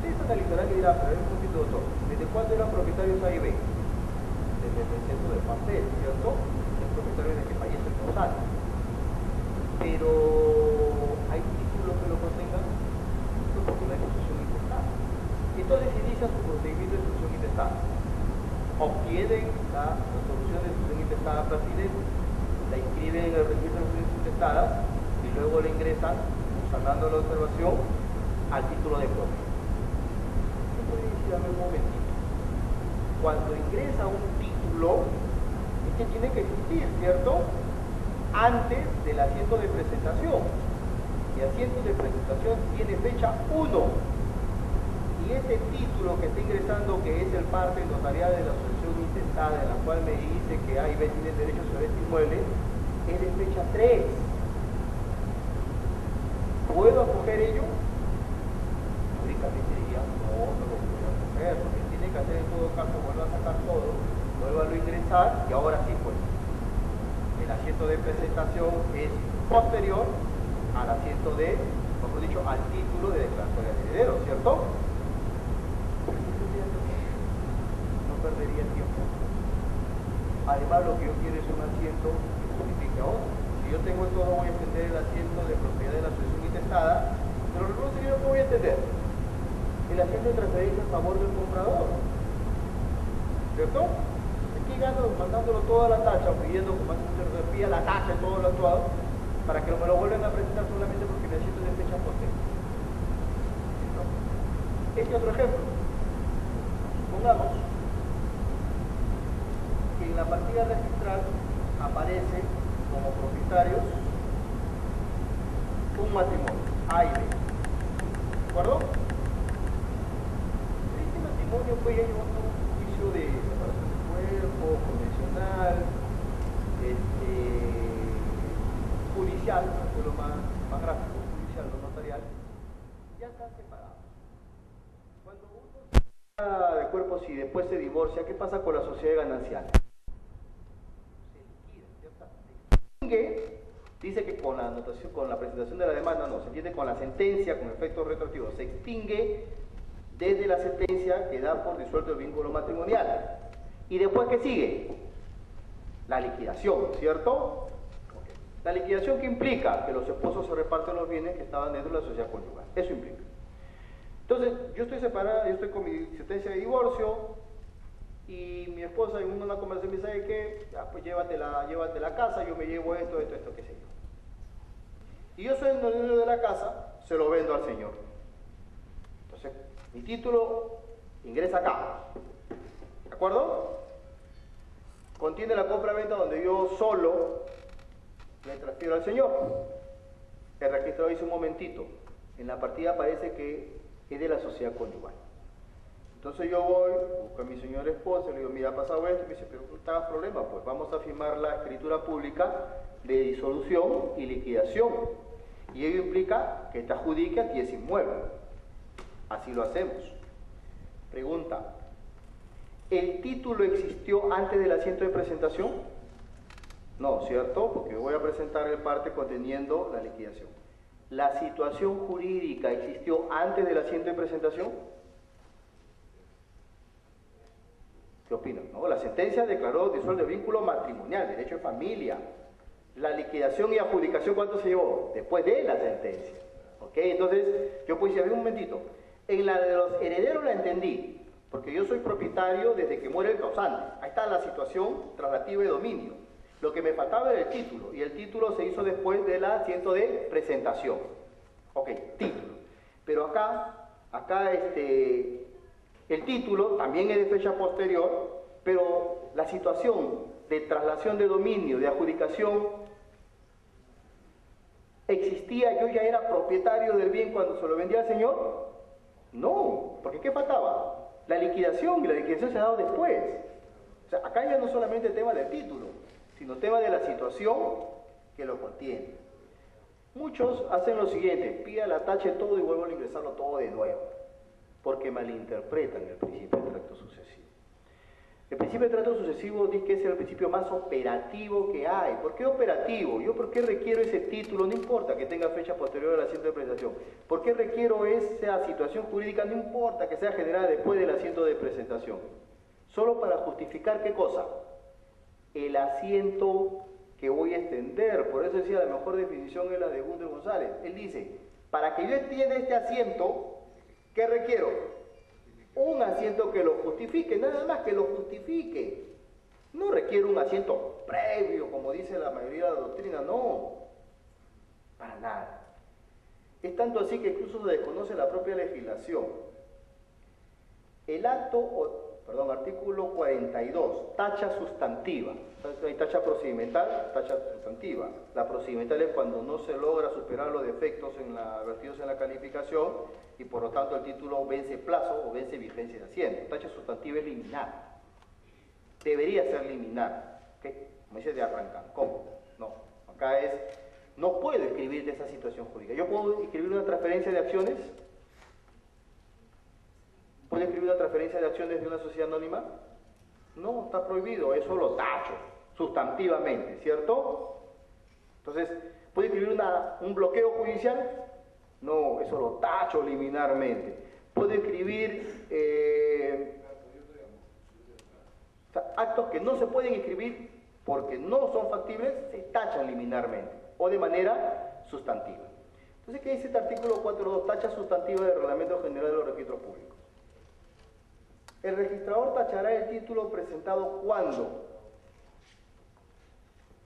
Ustedes analizarán y dirán, pero un poquito, doctor, ¿desde cuándo eran propietarios A y B? Desde el deceso de Juan Pérez, ¿cierto? Es propietario de que fallece el Gonzalo. Pero hay títulos que lo contengan porque no hay institución intestada. Entonces inicia su procedimiento de institución intestada. Obtienen la resolución de institución intestada pertinente, la inscriben en el registro de instituciones intestadas y luego la ingresan, usando la observación, al título de propiedad. ¿Qué puede decir? Dame un momentito. Cuando ingresa un título, es que tiene que existir, ¿cierto? Antes del asiento de presentación. Y asiento de presentación tiene fecha 1. Y este título que está ingresando, que es el parte notarial de la asociación intestada, en la cual me dice que A y B tienen derecho sobre este inmueble, es de fecha 3. ¿Puedo acoger ello? Únicamente diría, no lo puedo acoger, porque tiene que hacer en todo caso, vuelva a sacar todo, vuelva a ingresar, y ahora sí pues. El asiento de presentación es posterior al asiento de, mejor dicho, al título de declaratoria de heredero, ¿cierto? No perdería tiempo. Además, lo que yo quiero es un asiento que signifique a otro. Si yo tengo todo, voy a extender el asiento de propiedad de la asociación intestada, pero lo que voy a extender el asiento de transferencia a favor del comprador, ¿cierto? Aquí gano mandándolo toda la tacha, pidiendo como hace mucha pida la tacha y todo lo actuado, para que me lo vuelvan a presentar solamente porque me asiento de fecha posterior. Este otro ejemplo. Supongamos que en la partida registral aparece como propietarios un matrimonio, A y B. ¿De acuerdo? Este matrimonio fue ya llevando un juicio de separación de cuerpo, convencional, judicial, que es lo más gráfico, judicial, lo notarial, ya están separados. Cuando uno se separa de cuerpos y después se divorcia, ¿qué pasa con la sociedad ganancial? Se liquida, ¿cierto? Se extingue, dice que con la anotación, con la presentación de la demanda, no, se entiende con la sentencia, con efectos retroactivos, se extingue desde la sentencia que da por disuelto el vínculo matrimonial. ¿Y después qué sigue? La liquidación, ¿cierto? La liquidación, ¿qué implica? Que los esposos se reparten los bienes que estaban dentro de la sociedad conyugal. Eso implica. Entonces, yo estoy separada, yo estoy con mi sentencia de divorcio y mi esposa en una conversación me dice que ya, pues llévate la casa, yo me llevo esto, qué sé yo. Y yo soy el dueño de la casa, se lo vendo al señor. Entonces, mi título ingresa acá. ¿De acuerdo? Contiene la compra-venta donde yo solo le transfiero al señor. El registrador dice un momentito. En la partida aparece que es de la sociedad conyugal. Entonces yo voy, busco a mi señor esposo, le digo, mira, ha pasado esto, y me dice, pero no te hagas problema, pues vamos a firmar la escritura pública de disolución y liquidación. Y ello implica que te adjudique a ti ese inmueble. Así lo hacemos. Pregunta, ¿el título existió antes del asiento de presentación? No, ¿cierto? Porque voy a presentar el parte conteniendo la liquidación. ¿La situación jurídica existió antes del asiento de presentación? ¿Qué opinan? ¿No? La sentencia declaró disuelto el vínculo matrimonial, derecho de familia. La liquidación y adjudicación, ¿cuánto se llevó? Después de la sentencia. ¿Ok? Entonces, yo pues decir, un momentito. En la de los herederos la entendí, porque yo soy propietario desde que muere el causante. Ahí está la situación traslativa de dominio. Lo que me faltaba era el título, y el título se hizo después del asiento de presentación. Ok, título. Pero acá el título también es de fecha posterior, pero la situación de traslación de dominio, de adjudicación, ¿existía? ¿Yo ya era propietario del bien cuando se lo vendía al señor? No, porque ¿qué faltaba? La liquidación, y la liquidación se ha dado después. O sea, acá ya no solamente el tema del título, sino tema de la situación que lo contiene. Muchos hacen lo siguiente, pida la tache todo y vuelven a ingresarlo todo de nuevo, porque malinterpretan el principio de tracto sucesivo. El principio de trato sucesivo dice que es el principio más operativo que hay. ¿Por qué operativo? ¿Yo por qué requiero ese título? No importa que tenga fecha posterior al asiento de presentación. ¿Por qué requiero esa situación jurídica? No importa que sea generada después del asiento de presentación. Solo para justificar ¿qué cosa? El asiento que voy a extender. Por eso decía, la mejor definición es la de Gundel González. Él dice, para que yo extienda este asiento, ¿qué requiero? Un asiento que lo justifique, nada más que lo justifique. No requiere un asiento previo, como dice la mayoría de la doctrina, no. Para nada. Es tanto así que incluso se desconoce la propia legislación. El artículo 42, tacha sustantiva. Hay tacha procedimental, tacha sustantiva. La procedimental es cuando no se logra superar los defectos vertidos en la calificación y por lo tanto el título vence plazo o vence vigencia de asiento. Tacha sustantiva es liminar. Debería ser liminar. ¿Okay? Como dice de arrancan. ¿Cómo? No. Acá es, no puedo escribir de esa situación jurídica. ¿Yo puedo escribir una transferencia de acciones? ¿Puede escribir una transferencia de acciones de una sociedad anónima? No, está prohibido, eso lo tacho, sustantivamente, ¿cierto? Entonces, ¿puede escribir un bloqueo judicial? No, eso lo tacho liminarmente. ¿Puede escribir actos que no se pueden escribir porque no son factibles? Se tachan liminarmente o de manera sustantiva. Entonces, ¿qué dice este artículo 4.2? Tacha sustantiva del Reglamento General de los Registros Públicos. El registrador tachará el título presentado cuando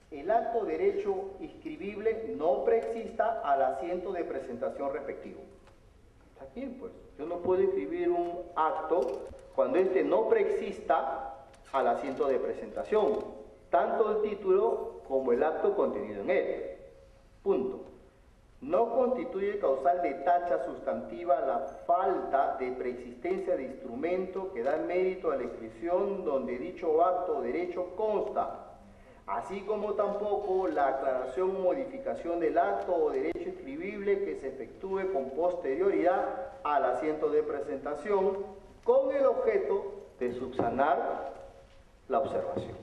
el acto derecho inscribible no preexista al asiento de presentación respectivo. Está bien, pues. Yo no puedo escribir un acto cuando éste no preexista al asiento de presentación, tanto el título como el acto contenido en él. Punto. No constituye causal de tacha sustantiva la falta de preexistencia de instrumento que da mérito a la inscripción donde dicho acto o derecho consta, así como tampoco la aclaración o modificación del acto o derecho inscribible que se efectúe con posterioridad al asiento de presentación con el objeto de subsanar la observación.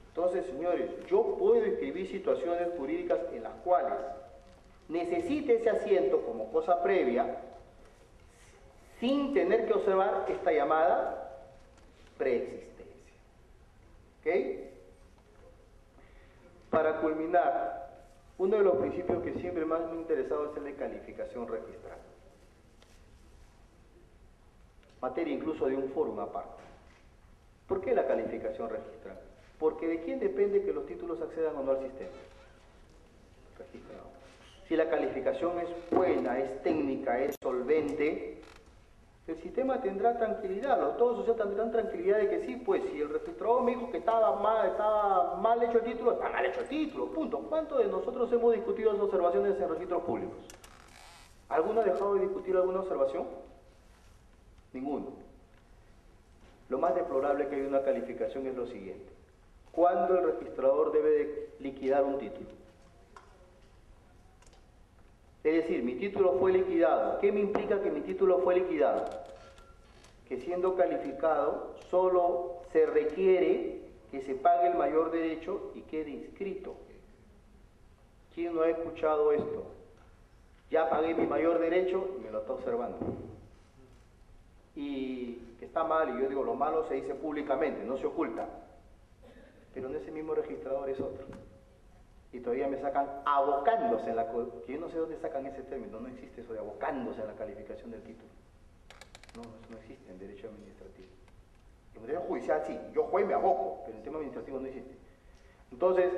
Entonces, señores, yo puedo escribir situaciones jurídicas en las cuales necesite ese asiento como cosa previa sin tener que observar esta llamada preexistencia. ¿Ok? Para culminar, uno de los principios que siempre más me ha interesado es el de calificación registral. materia incluso de un fórum aparte. ¿Por qué la calificación registral? Porque ¿de quién depende que los títulos accedan o no al sistema? Registrado. Si la calificación es buena, es técnica, es solvente, el sistema tendrá tranquilidad, todos los socios tendrán tranquilidad de que sí, pues si el registrador me dijo que estaba mal hecho el título, está mal hecho el título, punto. ¿Cuántos de nosotros hemos discutido las observaciones en registros públicos? ¿Alguno ha dejado de discutir alguna observación? Ninguno. Lo más deplorable que hay en una calificación es lo siguiente: ¿cuándo el registrador debe de liquidar un título? Es decir, mi título fue liquidado. ¿Qué me implica que mi título fue liquidado? Que siendo calificado solo se requiere que se pague el mayor derecho y quede inscrito. ¿Quién no ha escuchado esto? Ya pagué mi mayor derecho y me lo está observando. Y que está mal, y yo digo, lo malo se dice públicamente, no se oculta. Pero en ese mismo registrador es otro. Y todavía me sacan abocándose en la... que yo no sé dónde sacan ese término, no existe eso de abocándose en la calificación del título. No, eso no existe en derecho administrativo. En derecho judicial sí, yo juez me aboco, pero en el tema administrativo no existe. Entonces,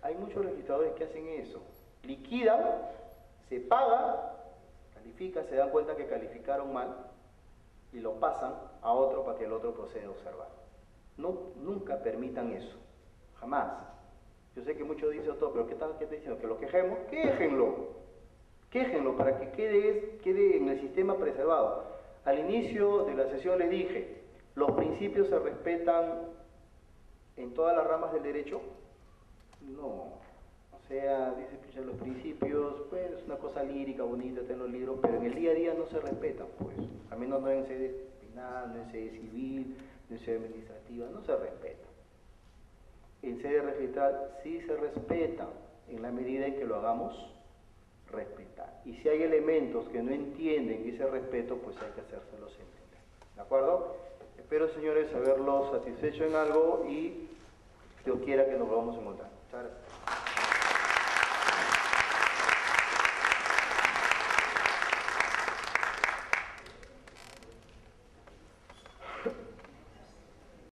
hay muchos registradores que hacen eso. Liquidan, se paga, califica, se dan cuenta que calificaron mal y lo pasan a otro para que el otro proceda a observar. No, nunca permitan eso, jamás. Yo sé que muchos dicen todo, pero ¿qué está diciendo? ¿Que lo quejemos? ¡Quéjenlo! Quéjenlo para que quede en el sistema preservado. Al inicio de la sesión les dije, ¿los principios se respetan en todas las ramas del derecho? No. O sea, dice los principios, pues es una cosa lírica, bonita, está en los libros, pero en el día a día no se respetan, pues. Al menos no en sede penal, no en sede civil, no en sede administrativa, no se respetan. En sede registral sí se respetan, en la medida en que lo hagamos respetar. Y si hay elementos que no entienden ese respeto, pues hay que hacérselos entender. ¿De acuerdo? Espero, señores, haberlos satisfecho en algo y Dios quiera que nos volvamos a encontrar. Muchas gracias.